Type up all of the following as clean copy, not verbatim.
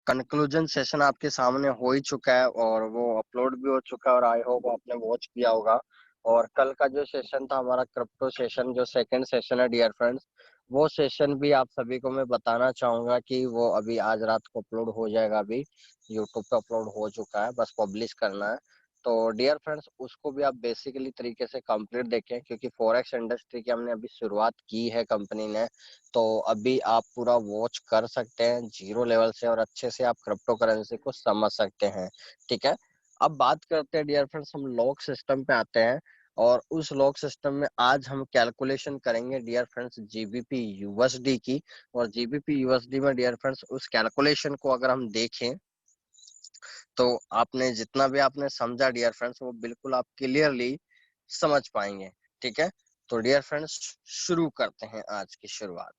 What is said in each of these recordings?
Conclusion session आपके सामने हो ही चुका है और वो अपलोड भी हो चुका है और आई होप आपने वॉच किया होगा। और कल का जो सेशन था हमारा क्रिप्टो सेशन, जो सेकंड सेशन है डियर फ्रेंड्स, वो सेशन भी आप सभी को मैं बताना चाहूंगा कि वो अभी आज रात को अपलोड हो जाएगा। अभी यूट्यूब पे अपलोड हो चुका है, बस पब्लिश करना है। तो डियर फ्रेंड्स उसको भी आप बेसिकली तरीके से कंप्लीट देखें, क्योंकि फॉरेक्स इंडस्ट्री की हमने अभी शुरुआत की है कंपनी ने। तो अभी आप पूरा वॉच कर सकते हैं जीरो लेवल से और अच्छे से आप क्रिप्टो करेंसी को समझ सकते हैं। ठीक है, अब बात करते हैं डियर फ्रेंड्स, हम लॉक सिस्टम पे आते हैं। और उस लॉक सिस्टम में आज हम कैलकुलेशन करेंगे डियर फ्रेंड्स जीबीपी यूएसडी की। और जीबीपी यूएसडी में डियर फ्रेंड्स उस कैलकुलेशन को अगर हम देखें तो आपने जितना भी आपने समझा डियर फ्रेंड्स वो बिल्कुल आप क्लियरली समझ पाएंगे। ठीक है, तो डियर फ्रेंड्स शुरू करते हैं आज की शुरुआत।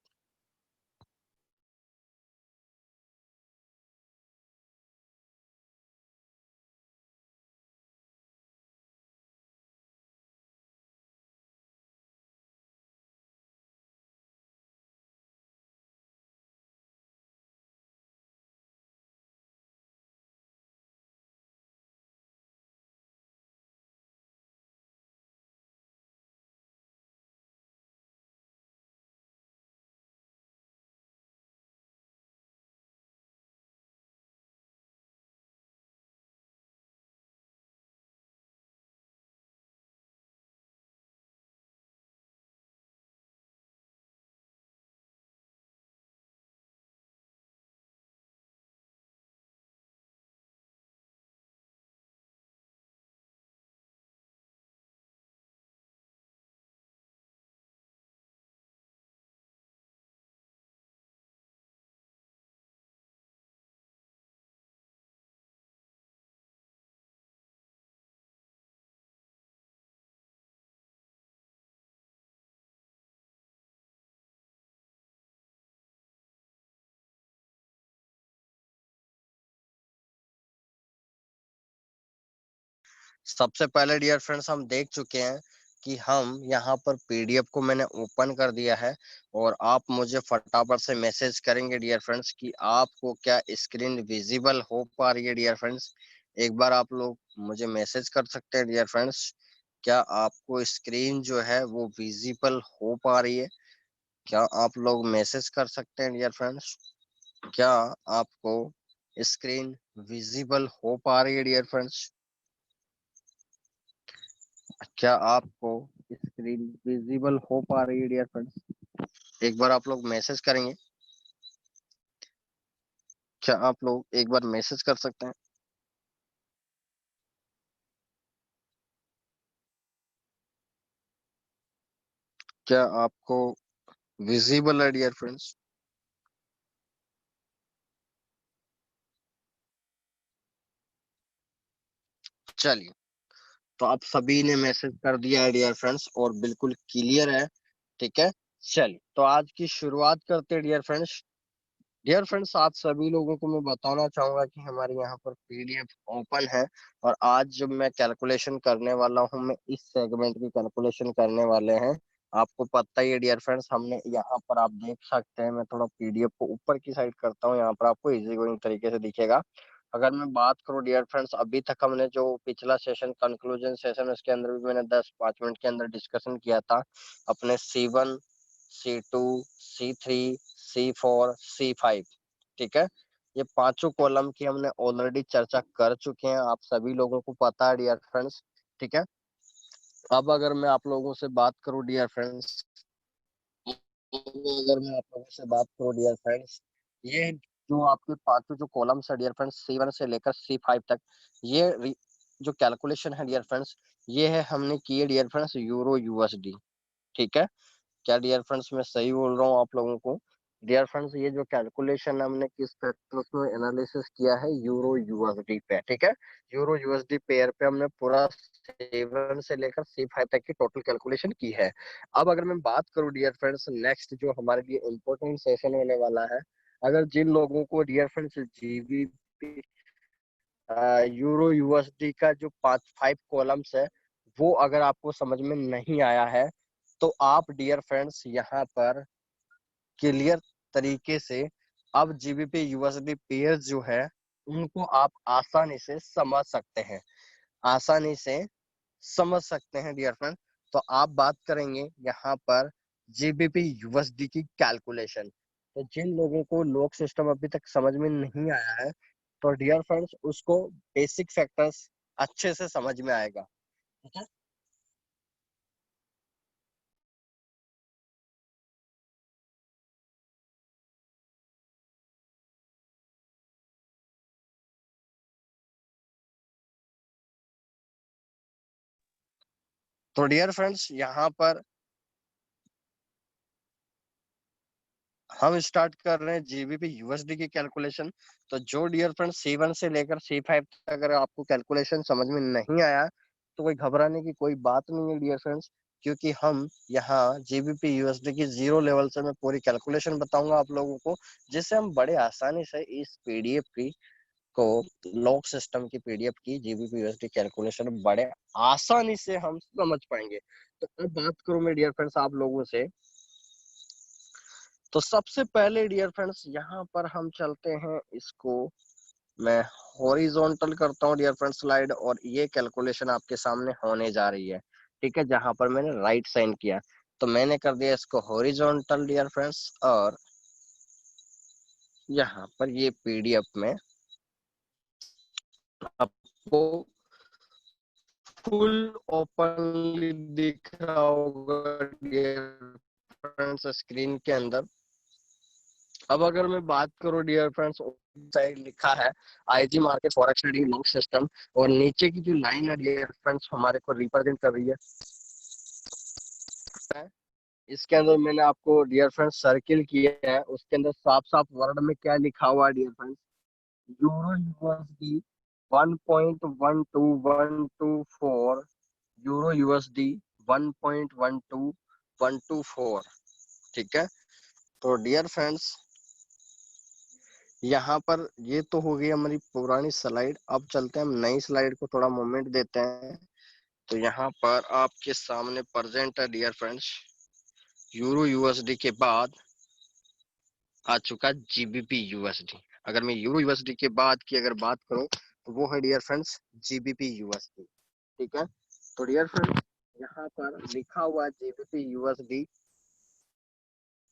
सबसे पहले डियर फ्रेंड्स हम देख चुके हैं कि हम यहाँ पर पीडीएफ को मैंने ओपन कर दिया है। और आप मुझे फटाफट से मैसेज करेंगे डियर फ्रेंड्स कि आपको क्या स्क्रीन विजिबल हो पा रही है। डियर फ्रेंड्स एक बार आप लोग मुझे मैसेज कर सकते हैं डियर फ्रेंड्स, क्या आपको स्क्रीन जो है वो विजिबल हो पा रही है? क्या आप लोग मैसेज कर सकते हैं डियर फ्रेंड्स, क्या आपको स्क्रीन विजिबल हो पा रही है डियर फ्रेंड्स? क्या आपको स्क्रीन विजिबल हो पा रही है डियर फ्रेंड्स? एक बार आप लोग मैसेज करेंगे, क्या आप लोग एक बार मैसेज कर सकते हैं? क्या आपको विजिबल है डियर फ्रेंड्स? चलिए, तो आप सभी ने मैसेज कर दिया है डियर फ्रेंड्स और बिल्कुल क्लियर है। ठीक है, चलिए तो आज की शुरुआत करते हैं डियर फ्रेंड्स। डियर फ्रेंड्स आप सभी लोगों को मैं बताना चाहूंगा कि हमारे यहाँ पर पीडीएफ ओपन है। और आज जब मैं कैलकुलेशन करने वाला हूँ, मैं इस सेगमेंट की कैलकुलेशन करने वाले हैं। आपको पता ही है डियर फ्रेंड्स, हमने यहाँ पर आप देख सकते हैं, मैं थोड़ा पीडीएफ को ऊपर की साइड करता हूँ, यहाँ पर आपको इजी गोइंग तरीके से दिखेगा। अगर मैं बात करूँ डियर फ्रेंड्स, अभी तक हमने जो पिछला सेशन कंक्लूजन सेशन, उसके अंदर भी मैंने 10-5 मिनट के अंदर डिस्कशन किया था अपने C1, C2, C3, C4, C5। ठीक है, ये पांचों कॉलम की हमने ऑलरेडी चर्चा कर चुके हैं, आप सभी लोगों को पता है डियर फ्रेंड्स। ठीक है, अब अगर मैं आप लोगों से बात करूं डियर फ्रेंड्स, अगर मैं आप लोगों से बात करूं डियर फ्रेंड्स, ये जो आपके पांचों जो कॉलम्स है डियर फ्रेंड्स, C1 से लेकर C5 तक, ये जो कैलकुलेशन है डियर फ्रेंड्स, ये है हमने की है डियर फ्रेंड्स यूरो यूएसडी। ठीक है, क्या डियर फ्रेंड्स मैं सही बोल रहा हूँ आप लोगों को? डियर फ्रेंड्स ये जो कैलकुलेशन हमने किस फैक्टर्स में एनालिसिस किया है, यूरो यूएसडी पे। ठीक है, यूरो यूएसडी पेयर पे हमने पूरा C1 से लेकर C5 तक की टोटल कैलकुलेशन की है। अब अगर मैं बात करूं डियर फ्रेंड्स, नेक्स्ट जो हमारे लिए इम्पोर्टेंट सेशन होने वाला है, अगर जिन लोगों को dear friends GBP euro USD का जो 5 कॉलम्स है वो अगर आपको समझ में नहीं आया है, तो आप डियर फ्रेंड्स यहाँ पर क्लियर तरीके से अब जीबीपी यूएसडी पेयर्स जो है उनको आप आसानी से समझ सकते हैं, आसानी से समझ सकते हैं डियर फ्रेंड। तो आप बात करेंगे यहाँ पर जीबीपी यूएसडी की कैलकुलेशन। तो जिन लोगों को लॉक सिस्टम अभी तक समझ में नहीं आया है, तो डियर फ्रेंड्स उसको बेसिक फैक्टर्स अच्छे से समझ में आएगा, ठीक है। तो डियर फ्रेंड्स यहाँ पर हम स्टार्ट कर रहे हैं जीबीपी यूएसडी की कैलकुलेशन। तो जो डियर फ्रेंड C1 से लेकर C5 तक अगर आपको कैलकुलेशन समझ में नहीं आया तो कोई घबराने की कोई बात नहीं है डियर फ्रेंड्स, क्योंकि हम यहाँ जीबीपी यूएसडी की जीरो लेवल से मैं पूरी कैलकुलेशन बताऊंगा आप लोगों को, जिससे हम बड़े आसानी से इस पीडीएफ की को लॉक सिस्टम की पीडीएफ की जीबीपी यूएसडी कैलकुलेशन बड़े आसानी से हम समझ पाएंगे। तो अब बात करूं मैं डियर फ्रेंड्स आप लोगों से, तो सबसे पहले डियर फ्रेंड्स यहाँ पर हम चलते हैं, इसको मैं हॉरिजॉन्टल करता हूँ डियर फ्रेंड्स स्लाइड, और ये कैलकुलेशन आपके सामने होने जा रही है, ठीक है। जहां पर मैंने राइट साइन किया तो मैंने कर दिया इसको हॉरिजॉन्टल डियर फ्रेंड्स, और यहाँ पर ये पीडीएफ में आपको फुल ओपनली दिख रहा होगा डियर फ्रेंड्स स्क्रीन के अंदर। अब अगर मैं बात करूं डियर फ्रेंड्स, साइड लिखा है IG market forex trading lock system, और नीचे की जो लाइन है डियर फ्रेंड्स हमारे को रिप्रेजेंट कर रही है, इसके अंदर मैंने आपको डियर फ्रेंड्स सर्किल किया है, उसके अंदर साफ साफ वर्ड में क्या लिखा हुआ है dear friends, euro USD 1.12124, euro USD 1.12124, ठीक है। तो डियर फ्रेंड्स यहाँ पर ये तो हो गई हमारी पुरानी स्लाइड, अब चलते हैं हम नई स्लाइड को थोड़ा मूवमेंट देते हैं। तो यहाँ पर आपके सामने प्रेजेंट है डियर फ्रेंड्स, यूरो यूएसडी के बाद आ चुका जीबीपी यूएसडी। अगर मैं यूरो यूएसडी के बाद की अगर बात करूं तो वो है डियर फ्रेंड्स जीबीपी यूएसडी, ठीक है। तो डियर फ्रेंड्स यहाँ पर लिखा हुआ जीबीपी यूएसडी,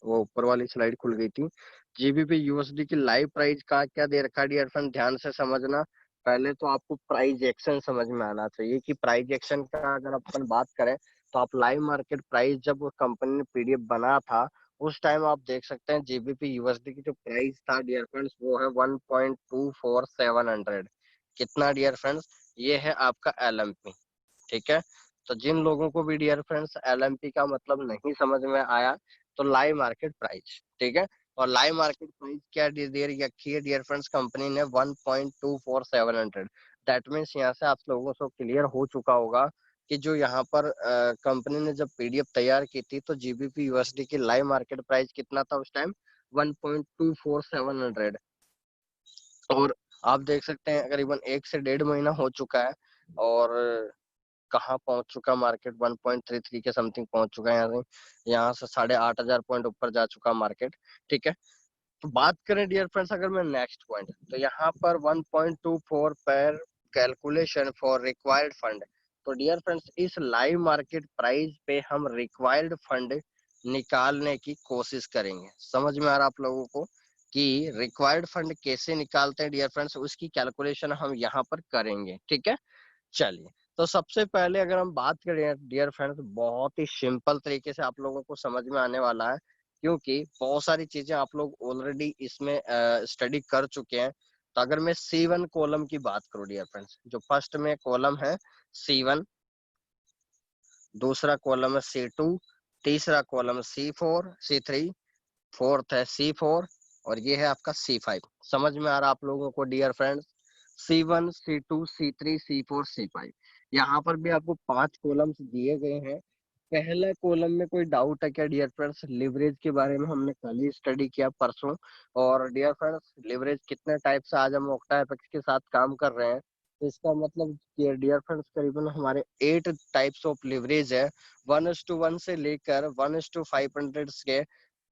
वो ऊपर वाली स्लाइड खुल गई थी। जीबीपी यूएसडी की लाइव प्राइस का क्या दे रखा है डियर फ्रेंड, ध्यान से समझना। पहले तो आपको प्राइस एक्शन समझ में आना चाहिए कि प्राइस एक्शन का अगर अपन बात करें तो आप लाइव मार्केट प्राइस जब कंपनी ने पीडीएफ बना था उस टाइम आप देख सकते हैं जीबीपी यूएसडी की जो प्राइस था डियर फ्रेंड्स वो है 1.24700। कितना डियर फ्रेंड्स, ये है आपका एलएमपी, ठीक है। तो जिन लोगों को भी डियर फ्रेंड्स एलएमपी का मतलब नहीं समझ में आया तो लाइव मार्केट प्राइस, ठीक है। और लाइव मार्केट प्राइस क्या दे रखी है डियर फ्रेंड्स कंपनी ने, 1.24700। दैट मीन्स यहाँ से आप लोगों को क्लियर हो चुका होगा कि जो यहाँ पर कंपनी ने जब पीडीएफ तैयार की थी तो जीबीपी यूएसडी की लाइव मार्केट प्राइस कितना था उस टाइम, 1.24700। और आप देख सकते हैं करीबन 1 से 1.5 महीना हो चुका है, और कहाँ पहुंच चुका मार्केट, 1.33 के समथिंग पहुंच चुका है। यहाँ से 8,500 पॉइंट ऊपर जा चुका मार्केट, ठीक है। तो बात करें डियर फ्रेंड्स अगर मैं नेक्स्ट पॉइंट, तो यहाँ पर 1.24 पर कैलकुलेशन फॉर रिक्वायर्ड फंड। तो डियर फ्रेंड्स इस लाइव मार्केट प्राइस पे हम रिक्वायर्ड फंड निकालने की कोशिश करेंगे। समझ में आ रहा आप लोगों को कि रिक्वायर्ड फंड कैसे निकालते हैं डियर फ्रेंड्स, उसकी कैलकुलेशन हम यहाँ पर करेंगे, ठीक है। चलिए, तो सबसे पहले अगर हम बात करें डियर फ्रेंड्स, बहुत ही सिंपल तरीके से आप लोगों को समझ में आने वाला है, क्योंकि बहुत सारी चीजें आप लोग ऑलरेडी इसमें स्टडी कर चुके हैं। तो अगर मैं C1 कॉलम की बात करूं डियर फ्रेंड्स, जो फर्स्ट में कॉलम है C1, दूसरा कॉलम है C2, तीसरा कॉलम है C3, फोर्थ है C4, और ये है आपका C5। समझ में आ रहा आप लोगों को dear friends, C1 C2 C3 C4 C5, यहाँ पर भी आपको 5 कॉलम्स दिए गए हैं। पहला कॉलम में कोई डाउट है क्या डियर फ्रेंड्स, लिवरेज के बारे में हमने कल ही स्टडी किया परसों। और डियर फ्रेंड्स लिवरेज कितने टाइप से आज हम ऑक्टा एपेक्स के साथ काम कर रहे हैं, तो इसका मतलब डियर फ्रेंड्स करीबन हमारे 8 टाइप्स ऑफ लिवरेज है, 1:1 से लेकर 1:500 के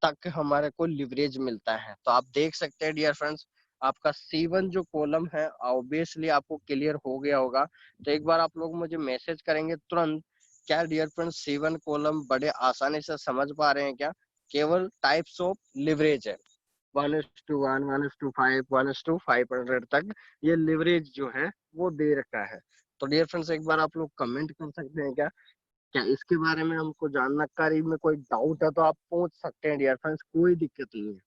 तक हमारे को लिवरेज मिलता है। तो आप देख सकते हैं डियर फ्रेंड्स, आपका C1 जो कॉलम है ऑब्वियसली आपको क्लियर हो गया होगा। तो एक बार आप लोग मुझे मैसेज करेंगे तुरंत, क्या डियर फ्रेंड्स C1 कॉलम बड़े आसानी से समझ पा रहे हैं क्या? केवल टाइप्स ऑफ लिवरेज है, 1:1, 1:5, 1:500 तक ये लिवरेज जो है वो दे रखा है। तो डियर फ्रेंड्स एक बार आप लोग कमेंट कर सकते हैं क्या, क्या इसके बारे में हमको जानकारी में कोई डाउट है तो आप पूछ सकते हैं डियर फ्रेंड्स, कोई दिक्कत नहीं है।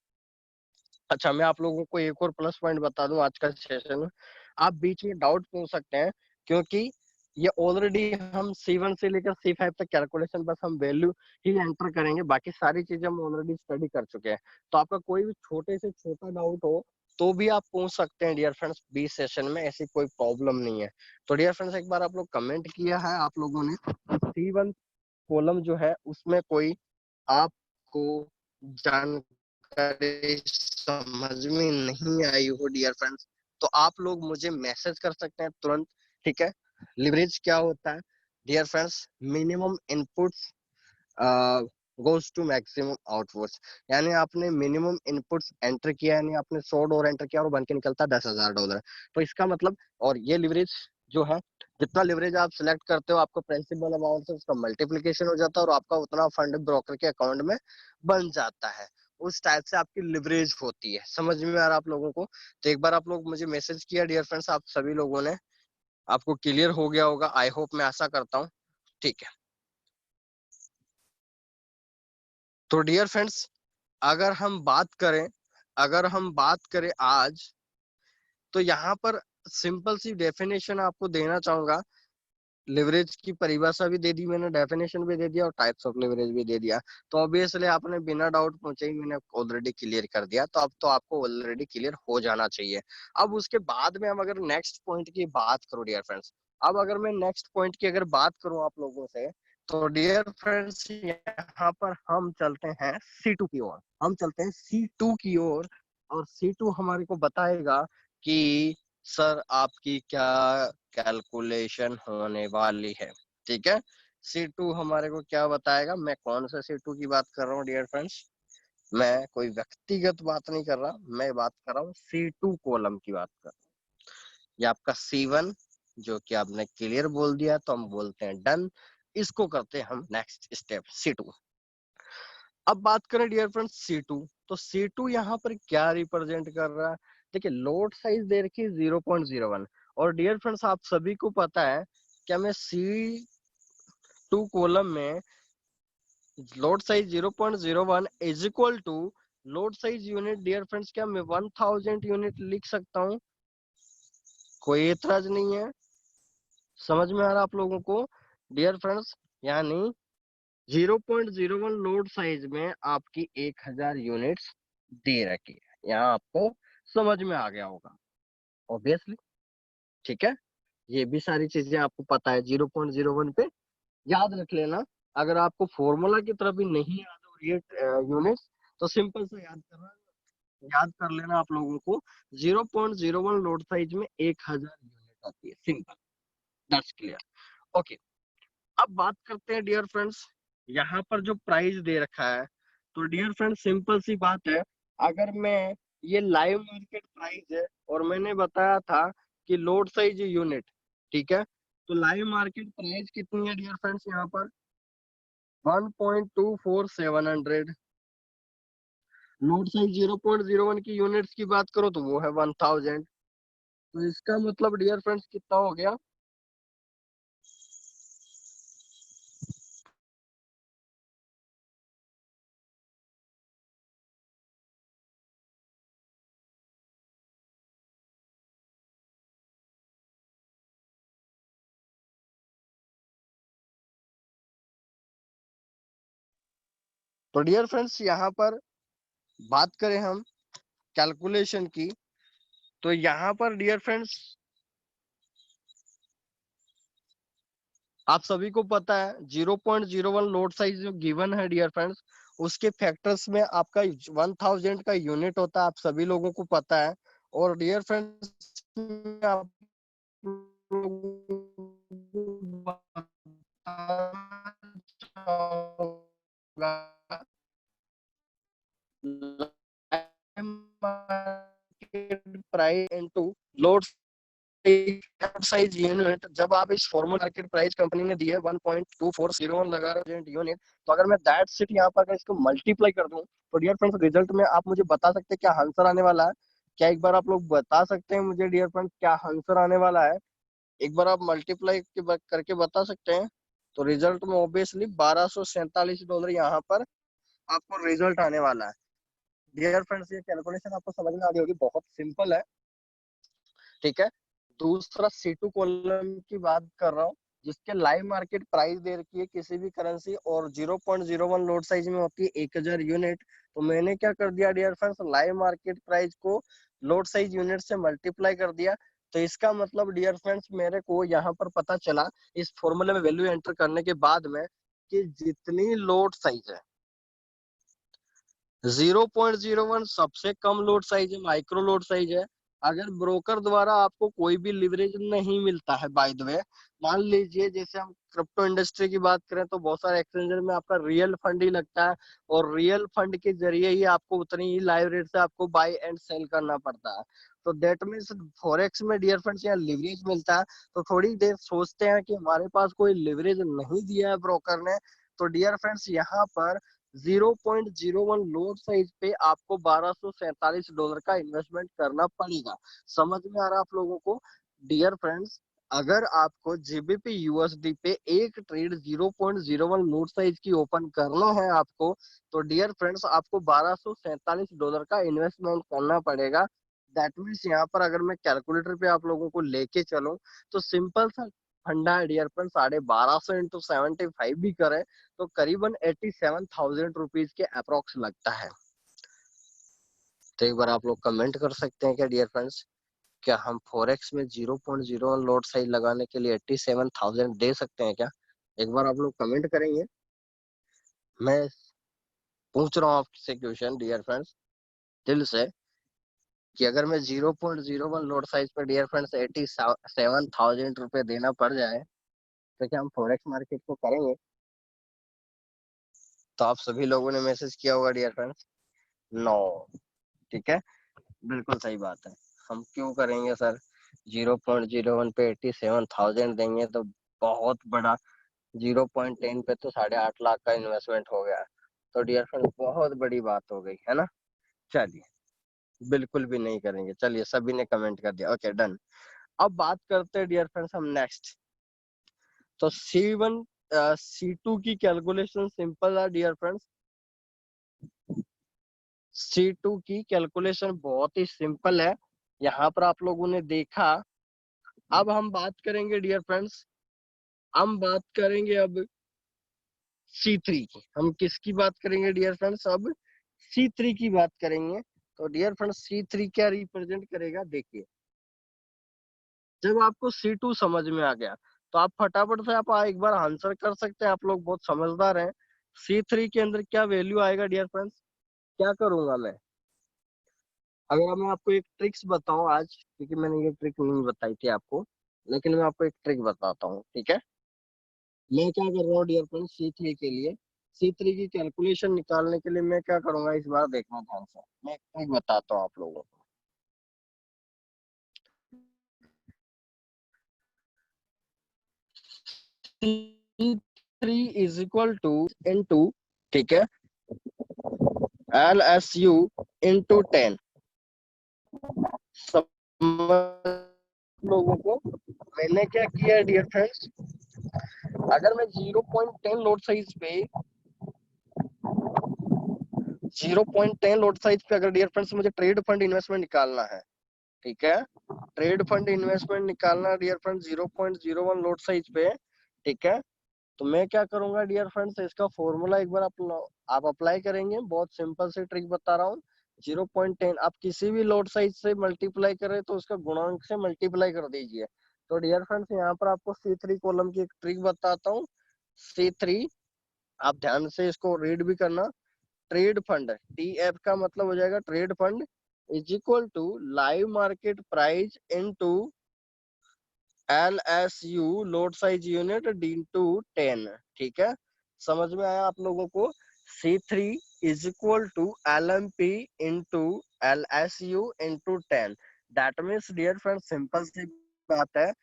अच्छा, मैं आप लोगों को एक और प्लस पॉइंट बता दूं आज का सेशन में, आप बीच में डाउट पूछ सकते हैं, क्योंकि ये ऑलरेडी हम C1 से लेकर C5 तक कैलकुलेशन, बस हम वैल्यू ही एंटर करेंगे, बाकी सारी चीजें हम ऑलरेडी स्टडी कर चुके हैं। तो आपका कोई भी छोटे से छोटा डाउट हो तो भी आप पूछ सकते हैं डियर फ्रेंड्स, बीच सेशन में ऐसी कोई प्रॉब्लम नहीं है। तो डियर फ्रेंड्स एक बार आप लोग कमेंट किया है आप लोगों ने, C1 कॉलम जो है उसमें कोई आपको जानकारी समझ में नहीं आई हो डियर फ्रेंड्स, तो आप लोग मुझे मैसेज कर सकते हैं तुरंत। ठीक है, लिवरेज क्या होता है dear friends? Minimum inputs goes to maximum outputs, यानी आपने मिनिमम इनपुट्स एंटर किया, यानी आपने $100 एंटर किया और बन के निकलता है $10,000। तो इसका मतलब, और ये लिवरेज जो है, जितना लिवरेज आप सिलेक्ट करते हो आपको प्रिंसिपल अमाउंट से उसका मल्टीप्लीकेशन हो जाता है और आपका उतना फंड ब्रोकर के अकाउंट में बन जाता है। उस टाइप से आपकी लिवरेज होती है। समझ में आ रहा आप लोगों को? तो एक बार आप लोग मुझे मैसेज किया डियर फ्रेंड्स, आप सभी लोगों ने, आपको क्लियर हो गया होगा, आई होप, मैं आशा करता हूँ। ठीक है, तो डियर फ्रेंड्स अगर हम बात करें, आज, तो यहाँ पर सिंपल सी डेफिनेशन आपको देना चाहूंगा। लिवरेज की परिभाषा भी दे दी मैंने, डेफिनेशन भी दे दिया और टाइप्स ऑफ लिवरेज भी दे दिया। तो ऑब्वियसली आपने बिना डाउट पूछे ही मैंने ऑलरेडी क्लियर कर दिया, तो अब तो आपको ऑलरेडी क्लियर हो जाना चाहिए। अब उसके बाद में हम अगर नेक्स्ट पॉइंट की बात करूं डियर फ्रेंड्स, अब अगर मैं नेक्स्ट पॉइंट की अगर बात करूं आप लोगों से, तो डियर फ्रेंड्स यहाँ पर हम चलते हैं C2 की ओर, हम चलते हैं C2 की ओर। और C2 हमारे को बताएगा कि सर आपकी क्या कैलकुलेशन होने वाली है। ठीक है, C2 हमारे को क्या बताएगा? मैं कौन सा C2 की बात कर रहा हूँ डियर फ्रेंड्स? मैं कोई व्यक्तिगत बात नहीं कर रहा, मैं बात कर रहा हूँ C2 कॉलम की बात कर रहा हूँ। ये आपका C1 जो कि आपने क्लियर बोल दिया, तो हम बोलते हैं डन। इसको करते हैं हम नेक्स्ट स्टेप C2। अब बात करें डियर फ्रेंड्स C2, तो C2 यहाँ पर क्या रिप्रेजेंट कर रहा है? देखिए, लोड साइज दे रखी है 0.01, और डियर फ्रेंड्स आप सभी को पता है कि हमें C2 कॉलम में load size 0.01 is equal to load size unit, dear friends क्या मैं 1000 यूनिट लिख सकता हूँ? कोई एतराज नहीं है? समझ में आ रहा आप लोगों को डियर फ्रेंड्स? यानी 0.01 लोड साइज में आपकी 1000 यूनिट्स दे रखी है। यहाँ आपको समझ में आ गया होगा ऑब्वियसली। ठीक है, ये भी सारी चीजें आपको पता है 0.01 पे याद रख लेना। अगर आपको फॉर्मूला की तरफ भी नहीं याद हो रही है यूनिट्स, तो सिंपल से याद कर लेना आप लोगों को, 0.01 लोड साइज में 1000 यूनिट आती है, सिंपल, दैट्स क्लियर। ओके, अब बात करते हैं डियर फ्रेंड्स, यहाँ पर जो प्राइस दे रखा है, तो डियर फ्रेंड्स सिंपल सी बात है, अगर मैं, ये लाइव मार्केट प्राइस है और मैंने बताया था कि लोड साइज यूनिट, ठीक है, तो लाइव मार्केट प्राइस कितनी है डियर फ्रेंड्स? यहाँ पर 1.24700। लोड साइज 0.01 की यूनिट्स की बात करो तो वो है 1000। तो इसका मतलब डियर फ्रेंड्स कितना हो गया? तो डियर फ्रेंड्स यहाँ पर बात करें हम कैलकुलेशन की, तो यहाँ पर डियर फ्रेंड्स आप सभी को पता है 0.01 लोड साइज जो गिवन है डियर फ्रेंड्स, उसके फैक्टर्स में आपका 1000 का यूनिट होता है, आप सभी लोगों को पता है। और डियर फ्रेंड्स आप लोगों को बताना चाहूंगा market price into load size unit, जब आप इस फॉर्मल मार्केट प्राइस कंपनी ने दी है 1.2401 लगा रहे हैं यूनिट, तो अगर मैं दैट सिट यहाँ पर इसको मल्टीप्लाई कर दूं तो डियर फ्रेंड्स रिजल्ट में आप मुझे बता सकते हैं क्या आंसर आने वाला है? क्या एक बार आप लोग बता सकते हैं मुझे डियर फ्रेंड्स क्या आंसर आने वाला है? एक बार आप मल्टीप्लाई करके बता सकते हैं? तो रिजल्ट में ऑब्वियसली $1247 यहाँ पर आपको रिजल्ट आने वाला है। डियर फ्रेंड्स ये कैलकुलेशन आपको समझ में आ गई होगी, बहुत सिंपल है। ठीक है, दूसरा C2 कॉलम की बात कर रहा हूँ, जिसके लाइव मार्केट प्राइस दे रखी है किसी भी करेंसी और 0.01 लोड साइज में होती है 1000 यूनिट। तो मैंने क्या कर दिया dear friends, live market price को लोड साइज यूनिट से मल्टीप्लाई कर दिया। तो इसका मतलब डियर फ्रेंड्स मेरे को यहाँ पर पता चला इस फॉर्मूले में वैल्यू एंटर करने के बाद में कि जितनी लोड साइज है 0.01 सबसे कम लोड साइज है, माइक्रो लोड साइज है। अगर ब्रोकर द्वारा आपको कोई भी लिवरेज नहीं मिलता है, बाय द वे मान लीजिए जैसे हम क्रिप्टो इंडस्ट्री की बात करें तो बहुत सारे एक्सचेंजर में आपका रियल फंड ही लगता है और रियल फंड के जरिए ही आपको उतनी ही लाइव रेट से आपको बाय एंड सेल करना पड़ता है। तो दैट मीन्स फॉरेक्स में डियर फ्रेंड्स यहाँ लिवरेज मिलता है। तो थोड़ी देर सोचते हैं कि हमारे पास कोई लिवरेज नहीं दिया है ब्रोकर ने, तो डियर फ्रेंड्स यहाँ पर 0.01 लोड साइज पे आपको $1247 का इन्वेस्टमेंट करना पड़ेगा। समझ में आ रहा है आप लोगों को? डियर फ्रेंड्स अगर आपको जीबीपी यूएसडी पे एक ट्रेड 0.01 लोड साइज की ओपन करना है आपको, तो डियर फ्रेंड्स आपको $1247 का इन्वेस्टमेंट करना पड़ेगा। दैट मीन्स यहाँ पर अगर मैं कैलकुलेटर पे आप लोगों को लेके चलूं तो सिंपल सा फंडा है डियर फ्रेंड्स, 1250 इंटू 75 भी करें तो करीबन 87,000 रुपीज के अप्रोक्स लगता है। तो एक बार आप लोग कमेंट कर सकते हैं क्या डियर फ्रेंड्स, क्या हम फॉरेक्स में 0.01 लॉट साइज लगाने के लिए 87,000 दे सकते हैं क्या? एक बार आप लोग कमेंट करेंगे। मैं पूछ रहा हूँ आपसे क्वेश्चन डियर फ्रेंड्स दिल से, कि अगर मैं 0.01 लॉट साइज पर डियर फ्रेंड्स 87,000 रुपये देना पड़ जाए तो क्या हम फॉरेक्स मार्केट को करेंगे? तो आप सभी लोगों ने मैसेज किया होगा डियर फ्रेंड्स, नो। ठीक है, बिल्कुल सही बात है। हम क्यों करेंगे सर? 0.01 पे 87,000 देंगे तो बहुत बड़ा, 0.10 पे तो 8.5 लाख का इन्वेस्टमेंट हो गया। तो डियर फ्रेंड बहुत बड़ी बात हो गई है ना। चलिए, बिल्कुल भी नहीं करेंगे। चलिए, सभी ने कमेंट कर दिया, ओके डन। अब बात करते हैं डियर फ्रेंड्स हम नेक्स्ट। तो C1 C2 की कैलकुलेशन सिंपल है डियर फ्रेंड्स। C2 की कैलकुलेशन बहुत ही सिंपल है, यहाँ पर आप लोगों ने देखा। अब हम बात करेंगे डियर फ्रेंड्स, हम बात करेंगे अब C3 की। हम किसकी बात करेंगे डियर फ्रेंड्स? अब C3 की बात करेंगे। तो डियर फ्रेंड्स C3 क्या रिप्रेजेंट करेगा, देखिए। जब आपको C2 समझ में आ गया तो आप फटाफट से आप एक बार आंसर कर सकते हैं, आप लोग बहुत समझदार हैं। C3 के अंदर क्या वैल्यू आएगा डियर फ्रेंड्स? क्या करूंगा मैं, अगर मैं आपको एक ट्रिक्स बताऊं आज, क्योंकि मैंने ये ट्रिक नहीं बताई थी आपको, लेकिन मैं आपको एक ट्रिक बताता हूँ। ठीक है, मैं क्या कर रहा हूँ डियर फ्रेंड्स C3 के लिए, C3 की कैलकुलेशन निकालने के लिए मैं क्या करूंगा इस बार देखना ध्यान से। मैं एक ट्रिक बताता हूँ आप लोगों को। C3 is equal to into, ठीक है, LSU इंटू 10। सब लोगों को मैंने क्या किया डियर फ्रेंड्स, अगर मैं 0.10 लोड साइज पे 0.10 लोड साइज पे अगर डियर फ्रेंड्स मुझे ट्रेड फंड इन्वेस्टमेंट निकालना है, ठीक है, ट्रेड फंड इन्वेस्टमेंट निकालना डियर फ्रेंड्स 0.01 लोड साइज पे, ठीक है, तो मैं क्या करूंगा डियर फ्रेंड्स, इसका फॉर्मूला एक बार आप अप्लाई करेंगे। बहुत सिंपल सी ट्रिक बता रहा हूँ। 0.10 आप किसी भी लोड साइज से मल्टीप्लाई करें तो उसका गुणांक से मल्टीप्लाई कर दीजिए। तो डियर फ्रेंड्स यहाँ पर आपको C3 कॉलम की एक ट्रिक बताता हूँ। C3 आप ध्यान से इसको रीड भी करना। ट्रेड फंड, TF का मतलब हो जाएगा trade fund, is equal to live market price into LSU load size unit D to 10। ठीक है, समझ में आया आप लोगों को? C3 is equal to LMP into LSU into 10. That means dear friends, simple सी बात है,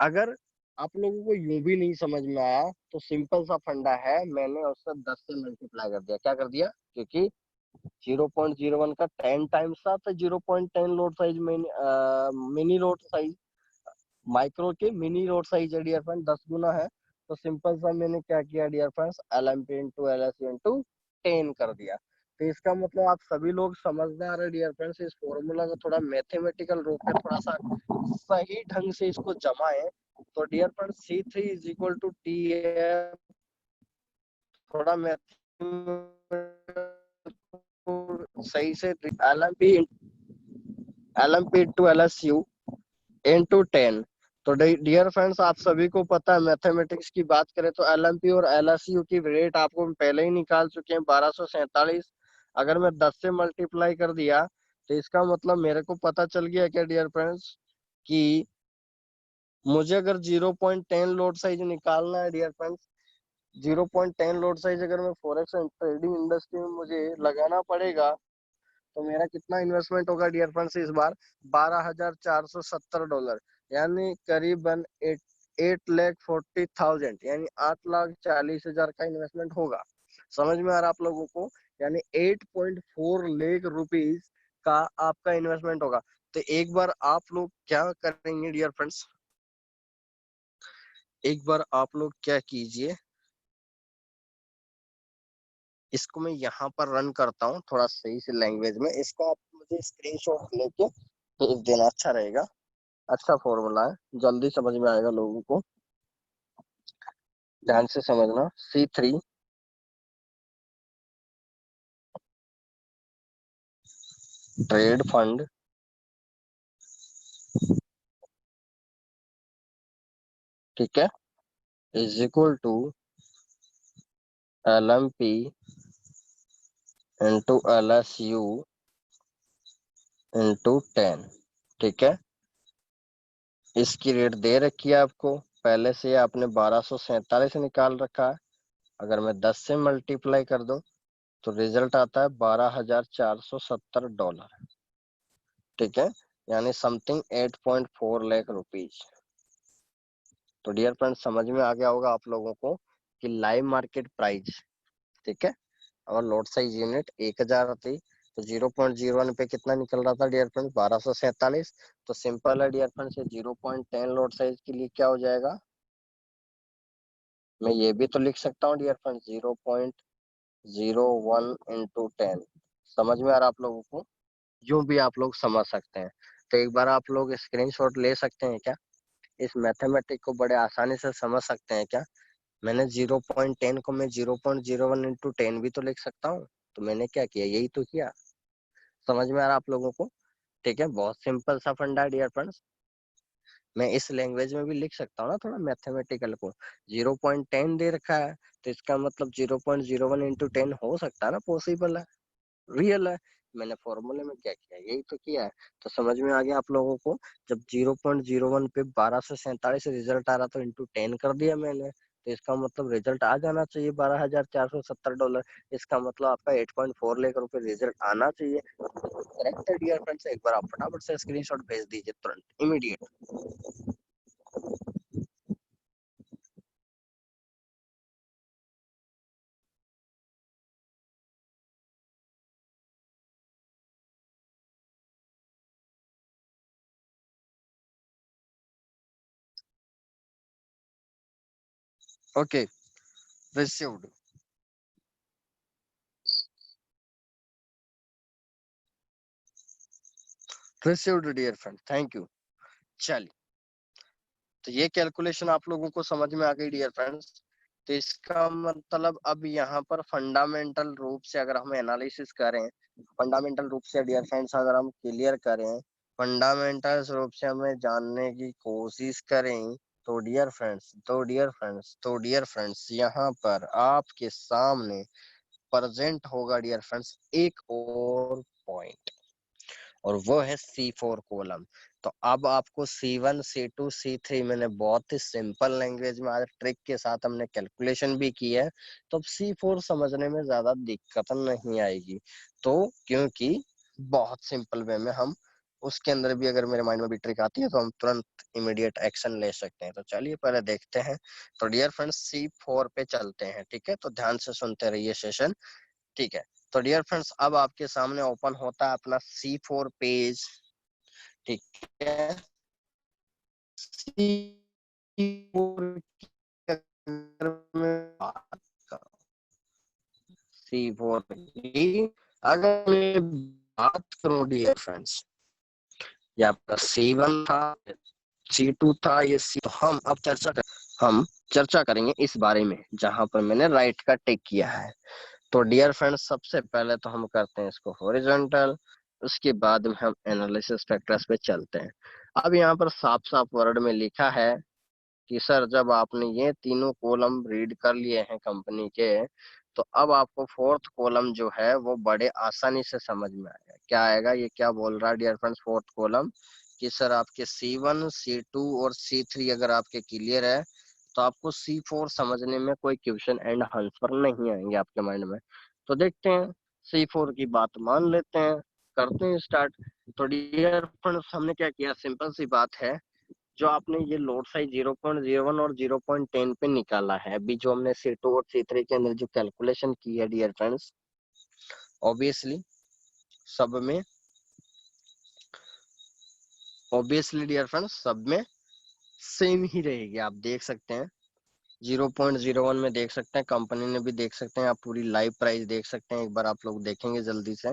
अगर आप लोगों को यूं भी नहीं समझ में आया तो सिंपल सा फंडा है, मैंने उससे 10 से मल्टीप्लाई कर दिया। क्या कर दिया? क्योंकि 0.01 का 10 टाइम्स था, तो 0.10 लोड साइज में मिनी लोड साइज, माइक्रो के मिनी लोड साइज है डियर फ्रेंड, 10 गुना है। तो सिंपल सा मैंने क्या किया dear friends, L M P into L S into 10 कर दिया। तो इसका मतलब आप सभी लोग समझदार है डियर फ्रेंड्स, इस फॉर्मूला को थोड़ा मैथमेटिकल रूप में थोड़ा सा सही ढंग से इसको जमाए। तो dear friends, C3 is equal to T, थोड़ा सही से, L M P into L S U into 10। तो डियर फ्रेंड्स, आप सभी को पता है मैथमेटिक्स की बात करें तो एलएमपी और एलएसयू की रेट आपको पहले ही निकाल चुके हैं, 1247। अगर मैं 10 से मल्टीप्लाई कर दिया तो इसका मतलब मेरे को पता चल गया क्या डियर फ्रेंड्स, कि मुझे अगर 0.10 लोड साइज निकालना है डियर फ्रेंड्स, 0.10 लोड साइज अगर मैं फॉरेक्स एंड ट्रेडिंग इंडस्ट्री में मुझे लगाना पड़ेगा, तो मेरा कितना इन्वेस्टमेंट होगा डियर फ्रेंड्स इस बार? $12,470, यानी करीबन 8,40,000, यानी 8,40,000 का इन्वेस्टमेंट होगा। समझ में आ रहा आप लोगों को? यानी 8.4 लाख रुपीज का आपका इन्वेस्टमेंट होगा। तो एक बार आप लोग क्या करेंगे डियर फ्रेंड्स, एक बार आप लोग क्या कीजिए, इसको मैं यहाँ पर रन करता हूँ थोड़ा सही से लैंग्वेज में, इसको आप मुझे स्क्रीनशॉट लेके भेज देना, अच्छा रहेगा। अच्छा फॉर्मूला है, जल्दी समझ में आएगा लोगों को, ध्यान से समझना। C3 ट्रेड फंड, ठीक है, is equal to LMP into LSU into 10, ठीक है। इसकी रेट दे रखी है आपको पहले से, आपने 1247 निकाल रखा है। अगर मैं 10 से मल्टीप्लाई कर दूं तो रिजल्ट आता है $12,470, ठीक है, यानी समथिंग 8.4 लाख रुपीज। तो डियर फ्रेंड, समझ में आ गया होगा आप लोगों को कि लाइव मार्केट प्राइस, ठीक है, और लॉट साइज यूनिट 1000 थी, तो 0.01 पे कितना निकल रहा था डियर फ्रेंड? 1247। तो सिंपल है डियर फ्रेंड, 0.10 लॉट साइज के लिए क्या हो जाएगा, मैं ये भी तो लिख सकता हूँ डियर फ्रेंड, 0.01 इंटू 10। समझ में आ रहा आप लोगों को? यूं भी आप लोग समझ सकते हैं। तो एक बार आप लोग स्क्रीनशॉट ले सकते हैं क्या, इस मैथमेटिक को बड़े आसानी से समझ सकते हैं क्या? मैंने 0.10 को मैं 0.01 इंटू 10 भी तो लिख सकता हूँ। तो मैंने क्या किया, यही तो किया। समझ में आ रहा आप लोगों को? ठीक है, बहुत सिंपल सा फंडा है डियर फ्रेंड्स। मैं इस लैंग्वेज में भी लिख सकता हूँ ना थोड़ा मैथमेटिकल को, 0.10 दे रखा है, तो इसका मतलब 0.01 इंटू 10 हो सकता है ना, पॉसिबल है, रियल है। मैंने फॉर्मूले में क्या किया, यही तो किया है। तो समझ में आ गया आप लोगों को, जब 0.01 पे 1247 रिजल्ट आ रहा तो इंटू 10 कर दिया मैंने, तो इसका मतलब रिजल्ट आ जाना चाहिए $12,470। इसका मतलब आपका 8.4 लाख रुपए रिजल्ट आना चाहिए। करेक्ट है डियर फ्रेंड्स, एक बार आप फटाफट से स्क्रीनशॉट भेज दीजिए तुरंत, immediate. Okay, received, received dear friend, thank you. चलिए, तो ये कैलकुलेशन आप लोगों को समझ में आ गई डियर फ्रेंड्स। तो इसका मतलब अब यहाँ पर फंडामेंटल रूप से अगर हम एनालिसिस करें, फंडामेंटल रूप से डियर फ्रेंड्स अगर हम क्लियर करें, फंडामेंटल रूप से हमें जानने की कोशिश करें, तो डियर फ्रेंड्स यहाँ पर आपके सामने प्रेजेंट होगा डियर फ्रेंड्स एक और पॉइंट। और वो है C4 कॉलम। तो अब आपको C1 C2 C3 मैंने बहुत ही सिंपल लैंग्वेज में आज ट्रिक के साथ हमने कैलकुलेशन भी की है, तो अब C4 समझने में ज्यादा दिक्कत नहीं आएगी। तो क्योंकि बहुत सिंपल वे में हम उसके अंदर भी अगर मेरे माइंड में भी ट्रिक आती है तो हम तुरंत इमीडिएट एक्शन ले सकते हैं। तो चलिए पहले देखते हैं। तो डियर फ्रेंड्स C4 पे चलते हैं, ठीक है, तो ध्यान से सुनते रहिए सेशन, ठीक है। तो डियर फ्रेंड्स अब आपके सामने ओपन होता है अपना C4 पेज, ठीक है। C4 C4 की अगर मैं बात करूं डियर फ्रेंड्स, ये आपका C1 था, C2 था, ये C, तो हम चर्चा करेंगे इस बारे में जहां पर मैंने राइट का टिक किया है। तो डियर फ्रेंड्स सबसे पहले तो हम करते हैं इसको हॉरिजॉन्टल, उसके बाद में हम एनालिसिस फैक्टर्स पे चलते हैं। अब यहाँ पर साफ साफ वर्ड में लिखा है कि सर जब आपने ये तीनों कॉलम रीड कर लिए हैं कंपनी के, तो अब आपको फोर्थ कॉलम जो है वो बड़े आसानी से समझ में आएगा। क्या आएगा, ये क्या बोल रहा है डियर फ्रेंड्स, फोर्थ कॉलम कि सर आपके C1 C2 और C3 अगर आपके क्लियर है तो आपको C4 समझने में कोई क्वेश्चन एंड आंसर नहीं आएंगे आपके माइंड में। तो देखते हैं, C4 की बात मान लेते हैं, करते हैं स्टार्ट। तो डियर फ्रेंड्स हमने क्या किया, सिंपल सी बात है, जो आपने ये लोड साइज 0.01 और 0.10 पे निकाला है, अभी जो हमने C2 और C3 के अंदर जो कैलकुलेशन की है डियर फ्रेंड्स, ऑब्वियसली सब में ऑब्वियसली डियर फ्रेंड्स सब में सेम ही रहेगी। आप देख सकते हैं 0.01 में देख सकते हैं, कंपनी ने भी देख सकते हैं, आप पूरी लाइव प्राइस देख सकते हैं, एक बार आप लोग देखेंगे जल्दी से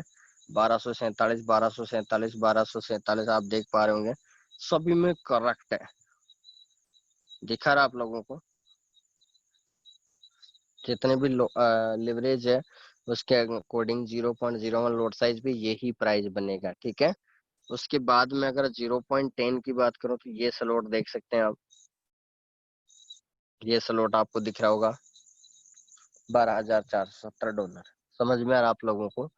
1247 1247 1247 आप देख पा रहे होंगे, सभी में करेक्ट है, दिखा रहा आप लोगों को। जितने भी लिवरेज है उसके अकॉर्डिंग 0.01 लोड साइज भी यही प्राइस बनेगा, ठीक है। उसके बाद में अगर 0.10 की बात करूं तो ये स्लॉट देख सकते हैं आप, ये स्लॉट आपको दिख रहा होगा $12,470। समझ में आ रहा आप लोगों को।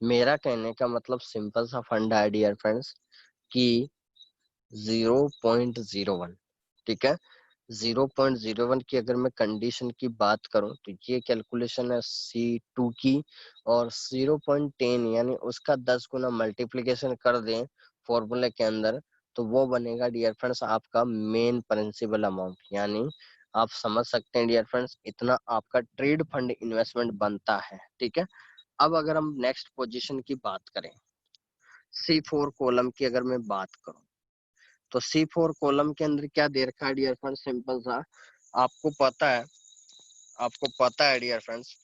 मेरा कहने का मतलब सिंपल सा फंडा है डियर फ्रेंड्स कि 0.01, ठीक है, 0.01 की अगर मैं कंडीशन की बात करूं तो ये कैलकुलेशन है C2 की, और 0.10 यानी उसका 10 गुना मल्टीप्लीकेशन कर दें फॉर्मूले के अंदर, तो वो बनेगा डियर फ्रेंड्स आपका मेन प्रिंसिपल अमाउंट। यानी आप समझ सकते हैं डियर फ्रेंड्स, इतना आपका ट्रेड फंड इन्वेस्टमेंट बनता है, ठीक है। अब अगर हम नेक्स्ट पोजीशन की बात करें, C4 कॉलम की अगर मैं बात करूं, तो C4 कॉलम के अंदर क्या दे रखा है डियर फ्रेंड्स, सिंपल सा आपको पता है, आपको पता है डियर फ्रेंड्स,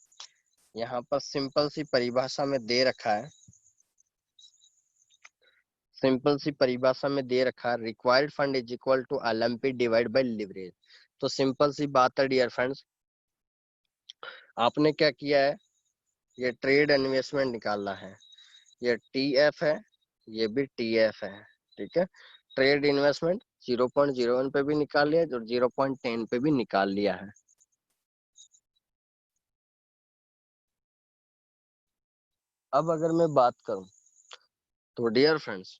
यहाँ पर सिंपल सी परिभाषा में दे रखा है, सिंपल सी परिभाषा में दे रखा है required fund is equal to LMP divide by leverage. तो सिंपल सी बात है डियर फ्रेंड्स, आपने क्या किया है, ये ट्रेड इन्वेस्टमेंट निकालना है, ये TF है, ये भी TF है, ठीक है। ट्रेड इन्वेस्टमेंट 0.01 पे भी निकाल लिया और 0.10 पे भी निकाल लिया है। अब अगर मैं बात करूं तो डियर फ्रेंड्स,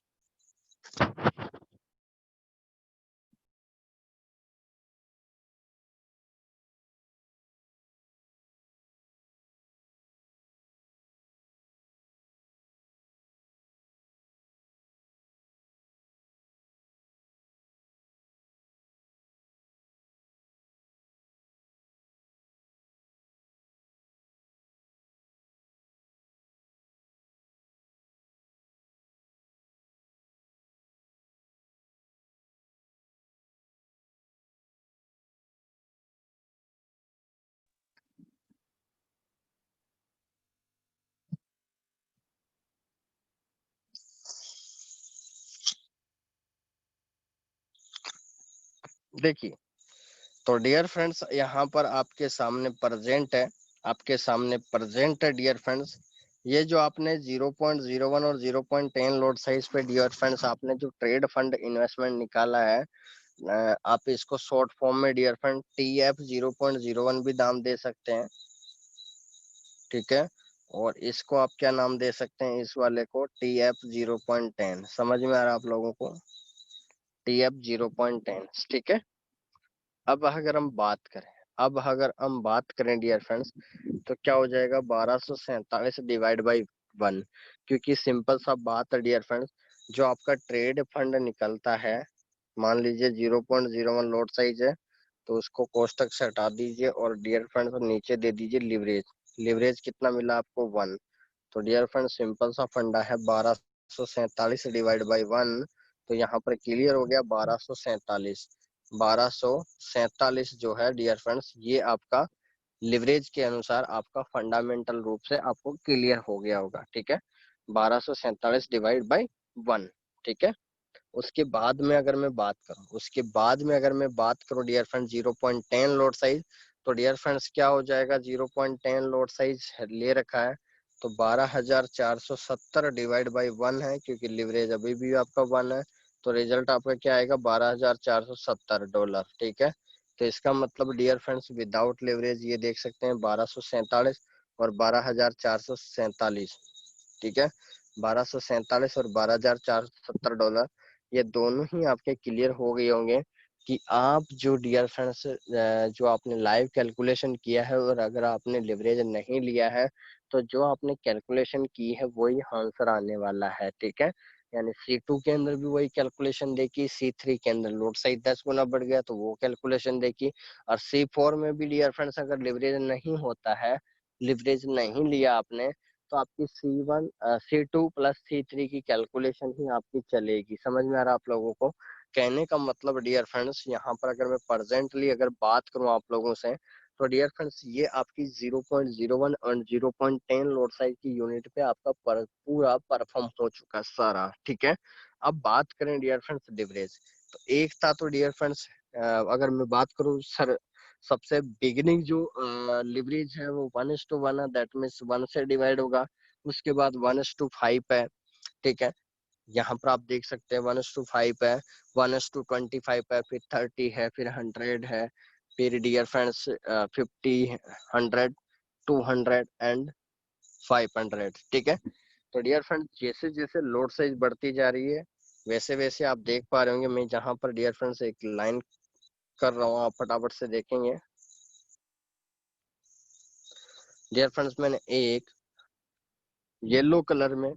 देखिए, तो डियर फ्रेंड्स यहाँ पर आपके सामने प्रेजेंट है, आपके सामने प्रेजेंट है डियर फ्रेंड्स, ये जो आपने 0.01 और 0.10 लोड साइज पे डियर फ्रेंड्स आपने जो ट्रेड फंड इन्वेस्टमेंट निकाला है, आप इसको शॉर्ट फॉर्म में डियर फ्रेंड TF 0.01 भी दाम दे सकते हैं, ठीक है। और इसको आप क्या नाम दे सकते हैं, इस वाले को TF0.10। समझ में आ रहा है आप लोगों को, TF0.10, ठीक है। अब अगर हम बात करें डियर फ्रेंड्स, तो क्या हो जाएगा 1247 डिवाइड बाई 1। क्योंकि सिंपल सा बात है डियर फ्रेंड्स, जो आपका ट्रेड फंड निकलता है, मान लीजिए 0.01 लॉट साइज है, तो उसको कोष्टक से हटा दीजिए और डियर फ्रेंड्स नीचे दे दीजिए लिवरेज। लिवरेज कितना मिला आपको, 1। तो डियर फ्रेंड्स सिंपल सा फंडा है 1247 डिवाइड बाई 1। तो यहाँ पर क्लियर हो गया 1247। 1247 जो है डियर फ्रेंड्स, ये आपका लिवरेज के अनुसार आपका फंडामेंटल रूप से आपको क्लियर हो गया होगा, ठीक है। 1247 डिवाइड बाई 1, ठीक है। उसके बाद में अगर मैं बात करूं डियर फ्रेंड 0.10 लोड साइज, तो डियर फ्रेंड्स क्या हो जाएगा, 0.10 लोड साइज ले रखा है, तो 12,470 डिवाइड बाई 1 है, क्योंकि लिवरेज अभी भी आपका 1 है। तो रिजल्ट आपका क्या आएगा, $12,470, ठीक है। तो इसका मतलब डियर फ्रेंड्स विदाउट लिवरेज ये देख सकते हैं 1247 और 12,447, ठीक है। 1247 और $12,470, ये दोनों ही आपके क्लियर हो गए होंगे कि आप जो डियर फ्रेंड्स जो आपने लाइव कैलकुलेशन किया है, और अगर आपने लिवरेज नहीं लिया है, तो जो आपने कैलकुलेशन की है वही आंसर आने वाला है, ठीक है। यानी C2 के अंदर भी वही कैलकुलेशन देखी, C3 के अंदर लोड साइज 10 गुना बढ़ गया तो वो कैलकुलेशन देखी, और C4 में भी डियर फ्रेंड्स अगर लिवरेज नहीं होता है, लिवरेज नहीं लिया आपने, तो आपकी C1 C2 प्लस C3 की कैलकुलेशन ही आपकी चलेगी। समझ में आ रहा है आप लोगों को, कहने का मतलब डियर फ्रेंड्स, यहाँ पर अगर मैं प्रेजेंटली अगर बात करूँ आप लोगों से, तो डियर फ्रेंड्स ये आपकी 0.01 और 0.10 लोड साइज की यूनिट पे आपका पूरा परफॉर्म हो चुका है सारा, ठीक है। अब बात करें डियर फ्रेंड्स लिवरेज, तो एक था तो डियर फ्रेंड्स अगर मैं बात करूँ सर, सबसे बिगिनिंग जो लिवरेज है वो 1:1 है, दैट मीन्स 1 से डिवाइड होगा। उसके बाद 1:5 है, ठीक है। यहाँ पर आप देख सकते हैं 1:5 है, 1:25 है, फिर 30 है, फिर 100 है, फिर डियर फ्रेंड्स 50, 100, 200 एंड 500, ठीक है। तो डियर फ्रेंड्स जैसे जैसे लोड साइज बढ़ती जा रही है, वैसे वैसे आप देख पा रहे होंगे, मैं जहाँ पर डियर फ्रेंड्स एक लाइन कर रहा हूँ, आप फटाफट से देखेंगे डियर फ्रेंड्स, मैंने एक येलो कलर में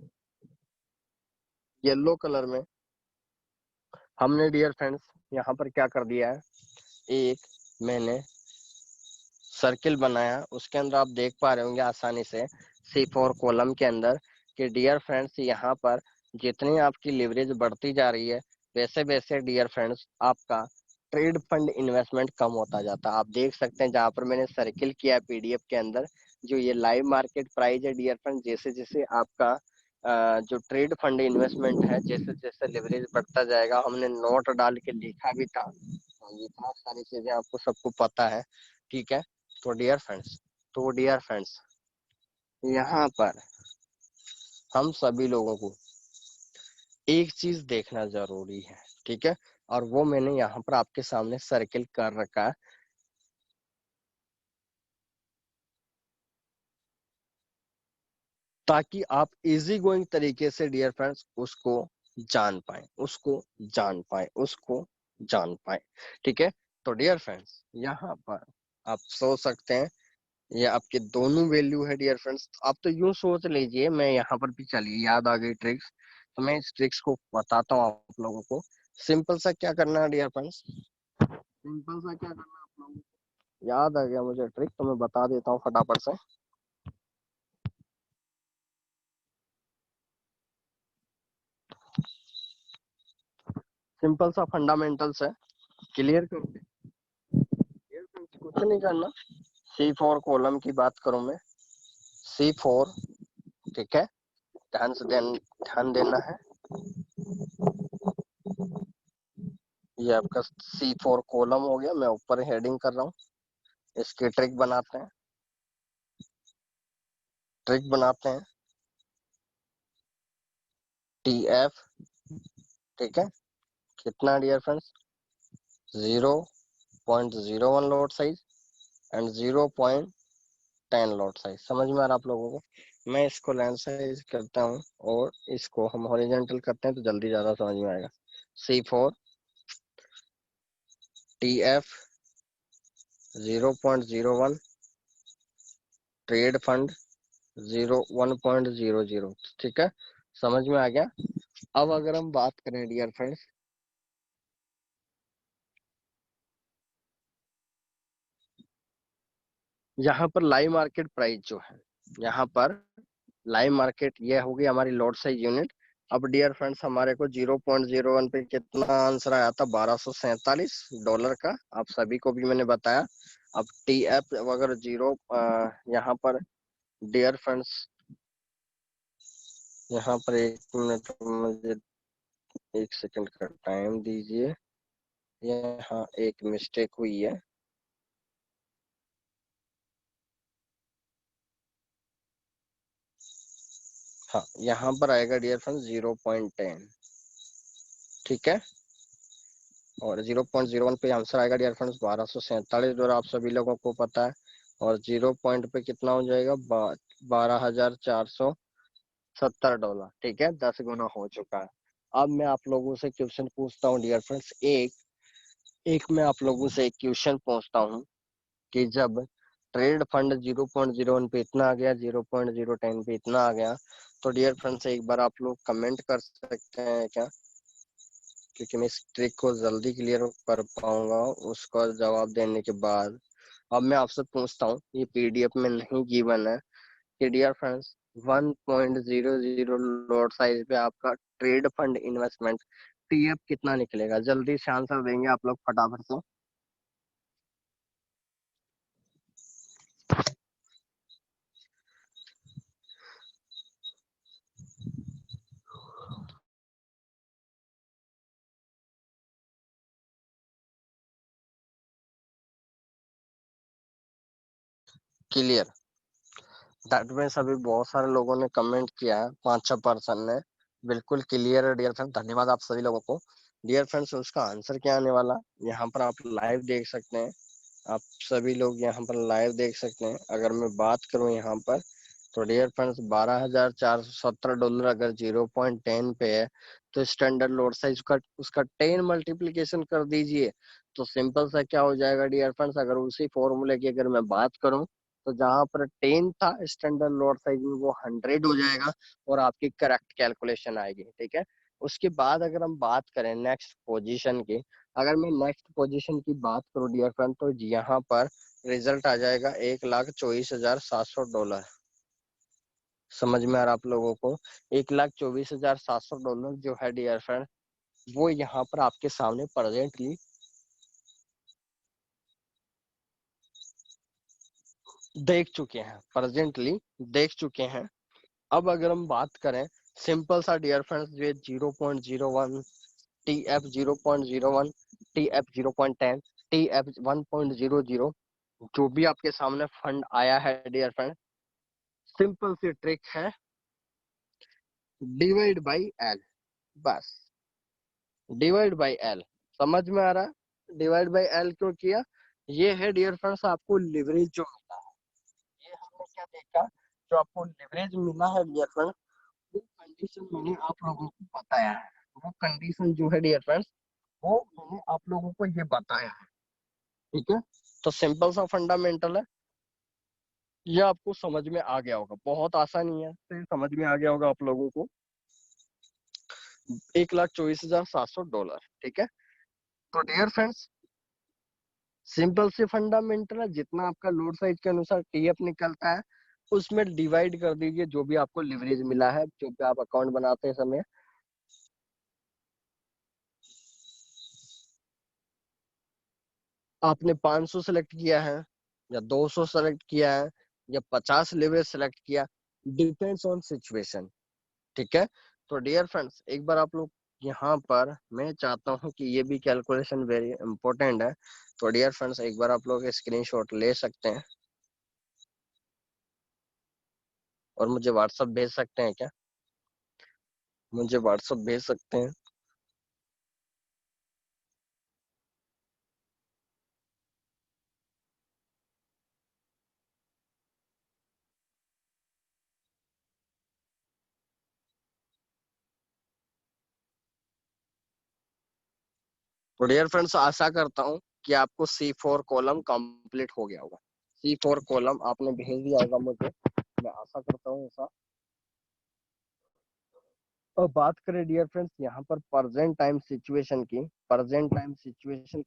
येलो कलर में हमने डियर फ्रेंड्स यहाँ पर क्या कर दिया है, एक मैंने सर्किल बनाया, उसके अंदर आप देख पा रहे होंगे आसानी से C4 कॉलम के अंदर कि डियर फ्रेंड्स यहाँ पर जितनी आपकी लिवरेज बढ़ती जा रही है, वैसे वैसे डियर फ्रेंड्स आपका ट्रेड फंड इन्वेस्टमेंट कम होता जाता है। आप देख सकते हैं जहाँ पर मैंने सर्किल किया PDF के अंदर, जो ये लाइव मार्केट प्राइस है डियर फ्रेंड, जैसे जैसे आपका जो ट्रेड फंड इन्वेस्टमेंट है, जैसे जैसे लिवरेज बढ़ता जाएगा, हमने नोट डाल के लिखा भी था, ये बहुत सारी चीजें आपको सबको पता है, ठीक है। तो डियर फ्रेंड्स यहाँ पर हम सभी लोगों को एक चीज देखना जरूरी है, ठीक है। और वो मैंने यहाँ पर आपके सामने सर्किल कर रखा है, ताकि आप इजी गोइंग तरीके से डियर फ्रेंड्स उसको जान पाए, उसको जान पाए, ठीक है। तो डियर फ्रेंड्स यहाँ पर आप सोच सकते हैं, ये आपके दोनों वैल्यू है डियर फ्रेंड्स। आप तो यूं सोच लीजिए, मैं यहाँ पर भी चलिए याद आ गई ट्रिक्स, तो मैं इस ट्रिक्स को बताता हूँ आप लोगों को। सिंपल सा क्या करना है डियर फ्रेंड्स, सिंपल सा क्या करना है आप लोगों को, याद आ गया मुझे ट्रिक, तो मैं बता देता हूँ फटाफट से। सिंपल सा फंडामेंटल्स है, क्लियर कर दे डियर फ्रेंड्स, कुछ नहीं करना। C4 कॉलम की बात करूं मैं, C4, ठीक है। ध्यान देना है, ये आपका C4 कॉलम हो गया, मैं ऊपर हेडिंग कर रहा हूँ। इसकी ट्रिक बनाते हैं TF, ठीक है। कितना dear friends, 0.01 lot size and 0.10 lot size. समझ में आ रहा आप लोगों को, मैं इसको लाइन साइज करता हूँ और इसको हम हॉरिजेंटल करते हैं तो जल्दी ज्यादा समझ में आएगा। C4 TF 0.01 trade fund 1.00। ठीक है, समझ में आ गया। अब अगर हम बात करें डियर फ्रेंड्स, यहाँ पर लाइव मार्केट प्राइस जो है, यहाँ पर लाइव मार्केट ये होगी हमारी लॉट साइज यूनिट। अब डियर फ्रेंड्स हमारे को 0.01 पे कितना आंसर आया था, $1247 का, आप सभी को भी मैंने बताया। अब टी एफ अगर जीरो, यहाँ पर डियर फ्रेंड्स, यहाँ पर 1 मिनट मुझे 1 सेकंड का टाइम दीजिए, यहाँ एक मिस्टेक हुई है। हाँ, यहाँ पर आएगा डियर फ्रेंड्स 0.10। ठीक है, और 0.01 पे आंसर आएगा डियर फ्रेंड्स $1247, आप सभी लोगों को पता है। और 0 पॉइंट पे कितना हो जाएगा, $12,470। ठीक है, 10 गुना हो चुका है। अब मैं आप लोगों से क्वेश्चन पूछता हूँ डियर फ्रेंड्स, एक एक मैं आप लोगों से एक क्वेश्चन पूछता हूँ कि जब ट्रेड फंड 0.01 पे इतना आ गया, 0.010 पे इतना आ गया, तो डियर फ्रेंड्स एक बार आप लोग कमेंट कर सकते हैं क्या, क्योंकि मैं इस ट्रिक को जल्दी क्लियर कर पाऊंगा उसका जवाब देने के बाद। अब मैं आपसे पूछता हूँ, ये पीडीएफ में नहीं गिवन है कि डियर फ्रेंड्स 1.00 लॉट साइज पे आपका ट्रेड फंड इन्वेस्टमेंट टीएफ कितना निकलेगा, जल्दी से आंसर देंगे आप लोग फटाफट से। क्लियर, दैट मीन्स अभी बहुत सारे लोगों ने कमेंट किया है, 5-6 पर्सन ने। बिल्कुल क्लियर है डियर फ्रेंड, धन्यवाद आप सभी लोगों को। डियर फ्रेंड्स उसका आंसर क्या आने वाला, यहाँ पर आप लाइव देख सकते हैं, आप सभी लोग यहाँ पर लाइव देख सकते हैं। अगर मैं बात करूँ यहाँ पर, तो डियर फ्रेंड्स $12,470 अगर 0.10 पे है, तो स्टैंडर्ड लोड साइज का उसका 10 मल्टीप्लीकेशन कर दीजिए, तो सिंपल सा क्या हो जाएगा डियर फ्रेंड्स, अगर उसी फॉर्मूले की अगर मैं बात करूं, तो जहां पर 10 था स्टैंडर्ड लोड साइज में, वो 100 हो जाएगा और आपकी करेक्ट कैलकुलेशन आएगी। ठीक है, उसके बाद अगर हम बात करें नेक्स्ट पोजीशन की, अगर मैं नेक्स्ट पोजीशन की बात करूं डियर फ्रेंड, तो यहाँ पर रिजल्ट आ जाएगा $1,24,700। समझ में आ रहा आप लोगों को, $1,24,700 जो है डियर फ्रेंड, वो यहाँ पर आपके सामने प्रेजेंटली देख चुके हैं, प्रेजेंटली देख चुके हैं। अब अगर हम बात करें सिंपल सा डियर फ्रेंड्स, ये 0.01 TF 0.01 TF 0.10 TF 1.00 जो भी आपके सामने फंड आया है डियर फ्रेंड, सिंपल सी ट्रिक है, डिवाइड बाई एल, बस डिवाइड बाई एल। समझ में आ रहा है, डिवाइड बाई एल क्यों किया, ये है डियर फ्रेंड्स आपको लिवरेज जो मिला है, ये हमने क्या देखा, जो आपको लिवरेज मिला है डियर फ्रेंड्स, वो कंडीशन मैंने आप लोगों को बताया है। वो कंडीशन जो है डियर फ्रेंड्स, वो मैंने आप लोगों को ये बताया है। ठीक है, तो सिंपल सा फंडामेंटल है, ये आपको समझ में आ गया होगा, बहुत आसानी है, तो ये समझ में आ गया होगा आप लोगों को। $1,24,700। ठीक है, तो डियर फ्रेंड्स सिंपल से फंडामेंटल है, जितना आपका लोड साइज के अनुसार टीएफ निकलता है, उसमें डिवाइड कर दीजिए जो भी आपको लिवरेज मिला है, जो भी आप अकाउंट बनाते समय। आपने 500 सेलेक्ट किया है या 200 सेलेक्ट किया है या 50 लिवरेज सेलेक्ट किया, डिपेंड्स ऑन सिचुएशन। ठीक है, तो डियर फ्रेंड्स एक बार आप लोग यहाँ पर, मैं चाहता हूँ कि ये भी कैलकुलेशन वेरी इंपॉर्टेंट है, तो डियर फ्रेंड्स एक बार आप लोग स्क्रीनशॉट ले सकते हैं और मुझे व्हाट्सअप भेज सकते हैं क्या, मुझे व्हाट्सअप भेज सकते हैं। तो डियर फ्रेंड्स आशा करता हूँ कि आपको C4 कॉलम कंप्लीट हो गया होगा। C4 कॉलम आपने भेज दिया होगा मुझे, मैं आशा करता हूँ ऐसा। और बात करें डियर फ्रेंड्स यहाँ पर प्रेजेंट टाइम सिचुएशन की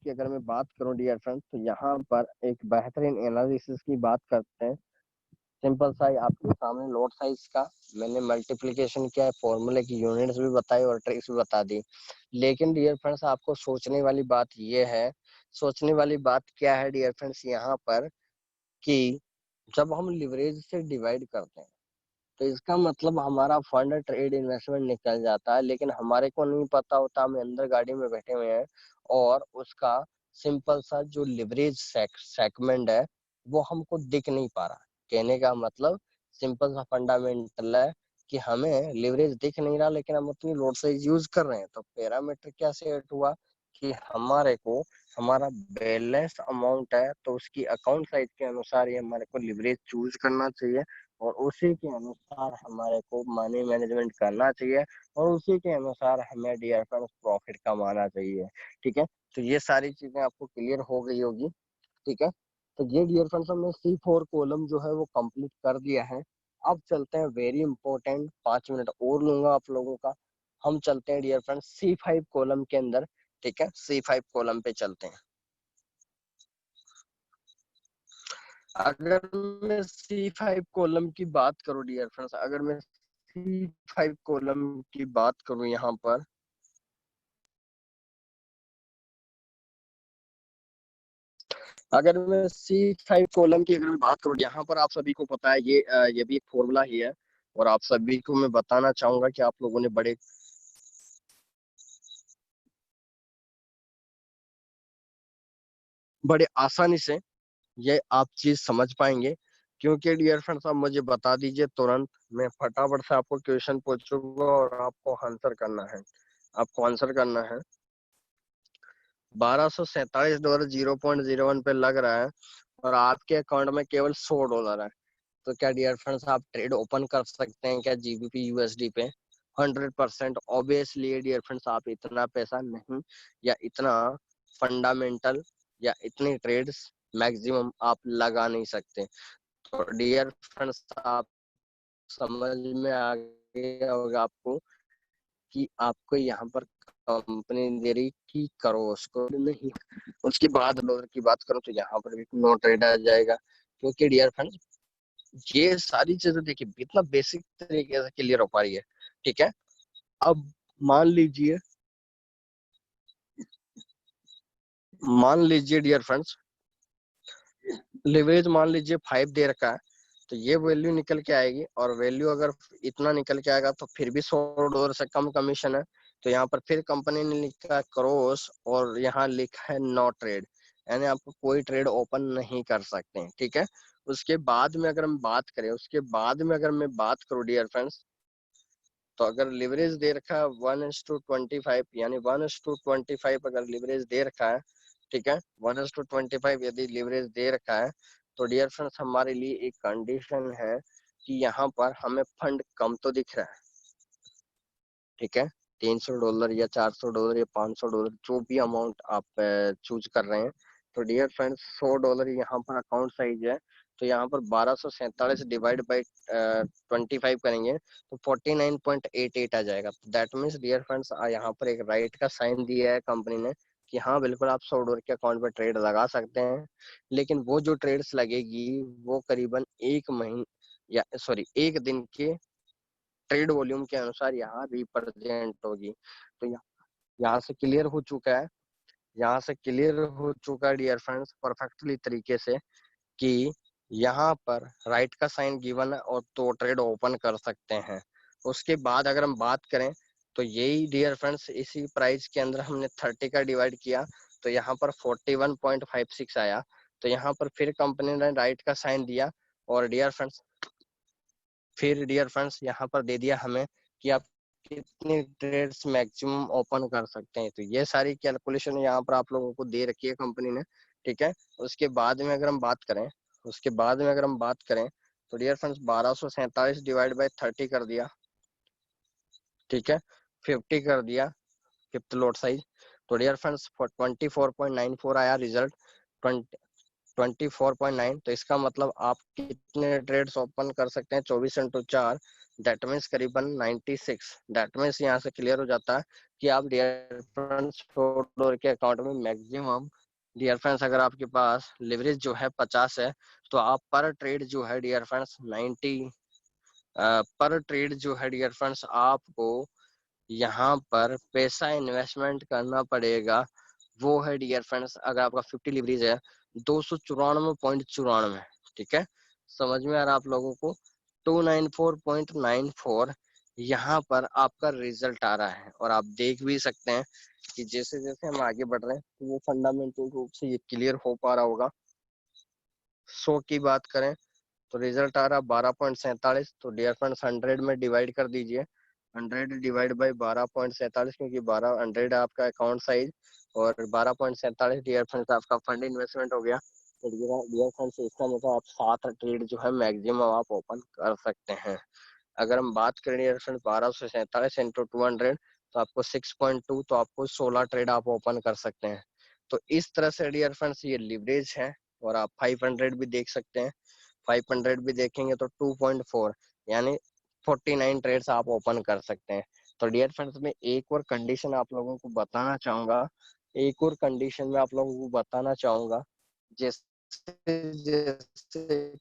अगर मैं बात करूं डियर फ्रेंड्स, तो यहाँ पर एक बेहतरीन एनालिसिस की बात करते हैं। सिंपल सा ही आपके सामने लोड साइज का मैंने मल्टीप्लिकेशन किया है, फॉर्मूले की यूनिट्स भी बताई और ट्रिक्स भी बता दी। लेकिन डियर फ्रेंड्स आपको सोचने वाली बात ये है, सोचने वाली बात क्या है डियर फ्रेंड्स यहाँ पर, कि जब हम लिवरेज से डिवाइड करते हैं तो इसका मतलब हमारा फंड ट्रेड इन्वेस्टमेंट निकल जाता है, लेकिन हमारे को नहीं पता होता, हम अंदर गाड़ी में बैठे हुए हैं और उसका सिंपल सा जो लिवरेज सेगमेंट है वो हमको दिख नहीं पा रहा। कहने का मतलब सिंपल सा फंडामेंटल है कि हमें लिवरेज दिख नहीं रहा, लेकिन हम अपनी लोड साइज यूज कर रहे हैं। तो पैरामीटर क्या सेट हुआ कि हमारे को हमारा बैलेंस अमाउंट है तो उसकी अकाउंट साइज के अनुसार ही हमारे को लिवरेज चूज करना चाहिए और उसी के अनुसार हमारे को मनी मैनेजमेंट करना चाहिए और उसी के अनुसार हमें डियर फ्रेंड्स प्रॉफिट कमाना चाहिए। ठीक है, तो ये सारी चीजें आपको क्लियर हो गई होगी। ठीक है, तो ये डियर फ्रेंड्स हमने C4 कॉलम जो है वो कंप्लीट कर दिया है। अब चलते हैं वेरी इंपॉर्टेंट, 5 मिनट और लूंगा आप लोगों का। हम चलते हैं डियर फ्रेंड्स C5 कॉलम के अंदर। ठीक है, C5 कॉलम पे चलते हैं। अगर मैं C5 कॉलम की बात करूं डियर फ्रेंड्स, अगर मैं C5 कॉलम की बात करूं यहाँ पर, अगर मैं C5 कॉलम की अगर मैं बात करूं यहाँ पर, आप सभी को पता है ये भी एक फॉर्मूला ही है और आप सभी को मैं बताना चाहूंगा कि आप लोगों ने बड़े आसानी से ये आप चीज समझ पाएंगे। क्योंकि डियर फ्रेंड्स आप मुझे बता दीजिए तुरंत, मैं फटाफट से आपको क्वेश्चन पूछूंगा और आपको आंसर करना है। आपको आंसर करना है। $1247 पे लग रहा है और आपके अकाउंट में केवल $100 है। तो क्या डियर फ्रेंड्स आप ट्रेड ओपन कर सकते हैं क्या GBP USD पे? 100% ऑब्वियसली डियर फ्रेंड्स आप इतना पैसा नहीं, या इतना फंडामेंटल या इतनी ट्रेड्स मैक्सिमम आप लगा नहीं सकते। तो डियर फ्रेंड्स आप समझ में आ गया होगा आपको कि आपको यहाँ पर कंपनी दे रही कि करो उसको नहीं। उसके बाद डॉलर की बात करो तो यहाँ पर भी नो ट्रेड आ जाएगा। क्योंकि डियर फ्रेंड्स ये सारी चीजें देखिए इतना बेसिक तरीके से क्लियर हो पा रही है। ठीक है, अब मान लीजिए मान लीजिए डियर फ्रेंड्स लिवरेज मान लीजिए 5 दे रखा है, तो ये वैल्यू निकल के आएगी और वैल्यू अगर इतना निकल के आएगा तो फिर भी $100 से कम कमीशन है। तो यहाँ पर फिर कंपनी ने लिखा है क्रॉस और यहाँ लिखा है नो ट्रेड, यानी आपको कोई ट्रेड ओपन नहीं कर सकते हैं। ठीक है, उसके बाद में अगर हम बात करें, उसके बाद में अगर मैं बात करूँ डियर फ्रेंड्स, तो अगर लिवरेज दे रखा है 1:25, यानी 1:25 अगर लिवरेज दे रखा है, ठीक है, 1:25 यदि लिवरेज दे रखा है, तो डियर फ्रेंड्स हमारे लिए एक कंडीशन है कि यहाँ पर हमें फंड कम तो दिख रहा है। ठीक है, $300 या $400 या $500 जो भी अमाउंट आप चूज कर रहे हैं। तो डियर फ्रेंड्स $100 यहाँ पर अकाउंट साइज है, तो यहाँ पर 1247 डिवाइड बाई 25 करेंगे तो 49.88 आ जाएगा। दैट मीन्स डियर फ्रेंड्स यहाँ पर एक राइट का साइन दिया है कंपनी ने कि हाँ बिल्कुल आप $100 के अकाउंट पर ट्रेड लगा सकते हैं। लेकिन वो जो ट्रेड्स लगेगी वो करीबन एक महीने या सॉरी एक दिन के ट्रेड वॉल्यूम के अनुसार यहाँ रिप्रेजेंट होगी। तो यहाँ से क्लियर हो चुका है, यहाँ से क्लियर हो चुका है डियर फ्रेंड्स परफेक्टली तरीके से कि यहाँ पर राइट का साइन गिवन है और तो ट्रेड ओपन कर सकते हैं। उसके बाद अगर हम बात करें तो यही डियर फ्रेंड्स इसी प्राइस के अंदर हमने 30 का डिवाइड किया तो यहाँ पर 41.56 आया। तो यहाँ पर फिर कंपनी ने राइट का साइन दिया और डियर फ्रेंड्स यहाँ पर दे दिया हमें कि आप कितनी ट्रेड्स मैक्सिमम ओपन कर सकते हैं। तो ये सारी कैलकुलेशन यहाँ पर आप लोगों को दे रखी है कंपनी ने। ठीक है, उसके बाद में अगर हम बात करें, उसके बाद में अगर हम बात करें तो डियर फ्रेंड्स 1247 डिवाइड बाई 30 कर दिया। ठीक है, 50 कर दिया फिफ्थ लॉट साइज, तो डियर फ्रेंड्स 24.94 आया रिजल्ट, 24.9। तो इसका मतलब आप कितने ट्रेड्स ओपन कर सकते हैं, 24 × 4, दैट मीन्स करीबन 96। दैट मीन्स यहाँ से क्लियर हो जाता है कि आप डियर फ्रेंड्स फ्लोर के अकाउंट में मैक्सिमम, डियर फ्रेंड्स अगर आपके पास लिवरेज जो है 50 है, तो आप पर ट्रेड जो है डियर फ्रेंड्स 90 पर ट्रेड जो है डियर फ्रेंड्स आपको यहाँ पर पैसा इन्वेस्टमेंट करना पड़ेगा। वो है डियर फ्रेंड्स, अगर आपका 50 लिवरेज है 294.94, ठीक है, समझ में आ रहा है आप लोगों को, 294.94 यहाँ पर आपका रिजल्ट आ रहा है। और आप देख भी सकते हैं कि जैसे जैसे हम आगे बढ़ रहे हैं तो वो फंडामेंटल रूप से ये क्लियर हो पा रहा होगा। 100 की बात करें तो रिजल्ट आ रहा 12.47। तो डियर फ्रेंड्स 100 में डिवाइड कर दीजिए, 100 डिवाइड बाई 12.47, क्योंकि 100 आपका अकाउंट साइज और 12.47 डियर फ्रेंड्स आपका फंड इन्वेस्टमेंट हो गया। तो डियर फ्रेंड्स इसका मतलब आप 7 ट्रेड जो है मैक्सिमम आप ओपन कर सकते हैं। अगर हम बात करें डियर फ्रेंड्स 1247 इंटू 200, तो आपको 6.2, तो आपको 16 ट्रेड आप ओपन कर सकते हैं। तो इस तरह से डियर फ्रेंड्स ये लिवरेज है। और आप 500 भी देख सकते हैं, 500 भी देखेंगे तो 2.4 यानी 49 ट्रेड्स आप ओपन कर सकते हैं। तो डियर फ्रेंड्स मैं एक और कंडीशन आप लोगों को बताना चाहूंगा, एक और कंडीशन में आप लोगों को बताना चाहूंगा, जैसे जैसे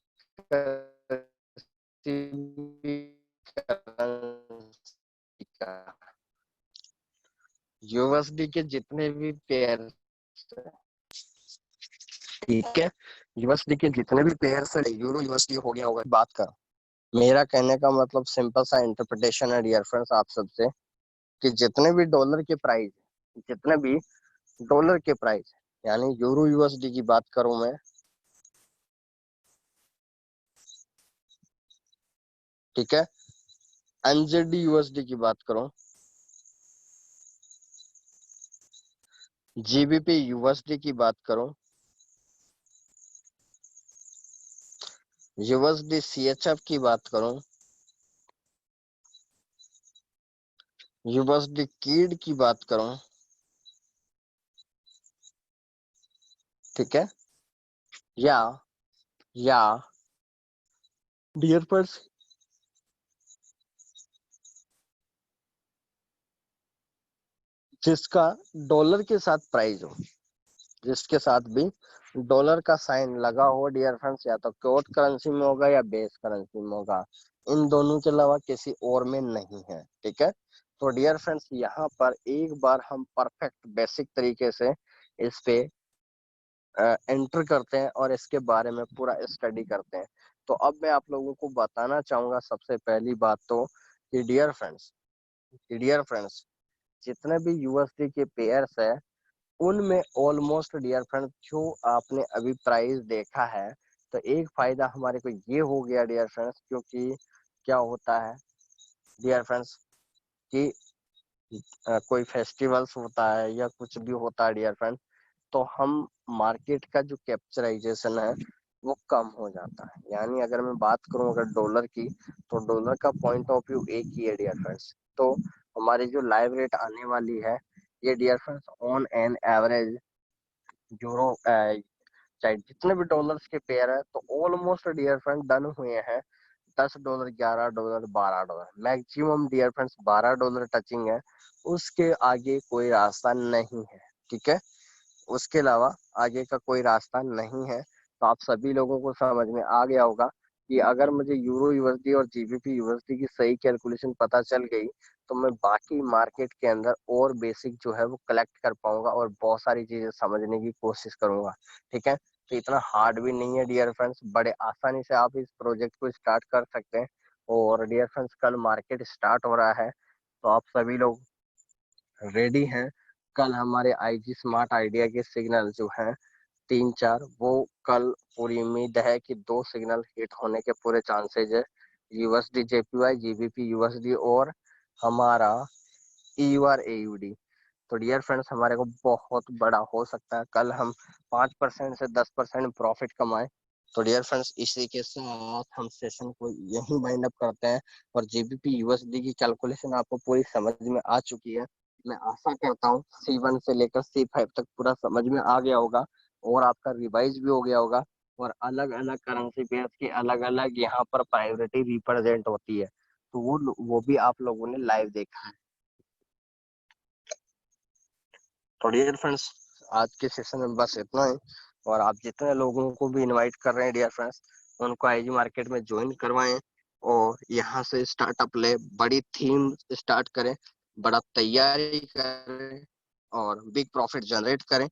यूएसडी के जितने भी पेयर, ठीक है, यूएसडी के जितने भी पेयर्स है, यूरो यूएसडी हो गया होगा बात का। मेरा कहने का मतलब सिंपल सा इंटरप्रिटेशन है डियर फ्रेंड्स आप सबसे, कि जितने भी डॉलर के प्राइस, जितने भी डॉलर के प्राइस, यानी यूरो यूएसडी की बात करूं मैं, ठीक है, एनजेडी यूएसडी की बात करूं, जीबीपी यूएसडी की बात करूं, यूएसडी सीएचएफ की बात करूं, यूएसडी कीड की बात करूं, ठीक है, या या डियर फ्रेंड्स जिसका डॉलर के साथ प्राइस हो, जिसके साथ भी डॉलर का साइन लगा हो डियर फ्रेंड्स, या तो कोट करेंसी में होगा या बेस करेंसी में होगा, इन दोनों के अलावा किसी और में नहीं है, ठीक है। तो डियर फ्रेंड्स यहाँ पर एक बार हम परफेक्ट बेसिक तरीके से इस पे एंटर करते हैं और इसके बारे में पूरा स्टडी करते हैं। तो अब मैं आप लोगों को बताना चाहूंगा सबसे पहली बात तो कि डियर फ्रेंड्स जितने भी यूएसडी के पेयर्स है उनमें ऑलमोस्ट डियर फ्रेंड्स जो आपने अभी प्राइस देखा है, तो एक फायदा हमारे को ये हो गया डियर फ्रेंड्स, क्योंकि क्या होता है डियर फ्रेंड्स कि कोई फेस्टिवल्स होता है या कुछ भी होता है डियर फ्रेंड्स, तो हम मार्केट का जो कैप्चराइजेशन है वो कम हो जाता है। यानी अगर मैं बात करूं अगर डॉलर की, तो डॉलर का पॉइंट ऑफ व्यू एक ही है डियर फ्रेंड्स। तो हमारी जो लाइव रेट आने वाली है ये dear friends on an average euro चाहे जितने भी डॉलर्स के पेयर है तो ऑलमोस्ट डियर फ्रेंड डन हुए हैं $10, $11, $12, मैक्सिमम डियर फ्रेंड्स $12 टचिंग है, उसके आगे कोई रास्ता नहीं है, ठीक है, उसके अलावा आगे का कोई रास्ता नहीं है। तो आप सभी लोगों को समझ में आ गया होगा कि अगर मुझे यूरो यूएसडी और जीबीपी यूएसडी की सही कैलकुलेशन पता चल गई तो मैं बाकी मार्केट के अंदर और बेसिक जो है वो कलेक्ट कर पाऊंगा और बहुत सारी चीजें समझने की कोशिश करूंगा, ठीक है। तो इतना हार्ड भी नहीं है डियर फ्रेंड्स, बड़े आसानी से आप इस प्रोजेक्ट को स्टार्ट कर सकते हैं। और डियर फ्रेंड्स कल मार्केट स्टार्ट हो रहा है, तो आप सभी लोग रेडी हैं। कल हमारे आईजी स्मार्ट आइडिया के सिग्नल जो हैं 3-4, वो कल पूरी उम्मीद है कि 2 सिग्नल हिट होने के पूरे चांसेज है, यूएसडी जेपीवाई, जीबीपी यूएसडी और हमारा ईयूआर एयूडी। तो डियर फ्रेंड्स हमारे को बहुत बड़ा हो सकता है कल हम 5% से 10% प्रॉफिट कमाएं। तो डियर फ्रेंड्स इसी के साथ हम सेशन को यहीं वाइंड अप करते हैं। और जीबीपी यूएसडी की कैलकुलेशन आपको पूरी समझ में आ चुकी है। मैं आशा करता हूँ C1 से लेकर C5 तक पूरा समझ में आ गया होगा और आपका रिवाइज भी हो गया होगा। और अलग अलग करेंसी पेयर्स की अलग अलग यहाँ पर प्रायोरिटी रिप्रेजेंट होती है, तो वो भी आप लोगों ने लाइव देखा है। तो डियर फ्रेंड्स, आज के सेशन में बस इतना ही। और आप जितने लोगों को भी इनवाइट कर रहे हैं डियर फ्रेंड्स, उनको आईजी मार्केट में ज्वाइन करवाएं और यहाँ से स्टार्टअप ले, बड़ी थीम स्टार्ट करें, बड़ा तैयारी करें और बिग प्रॉफिट जनरेट करें।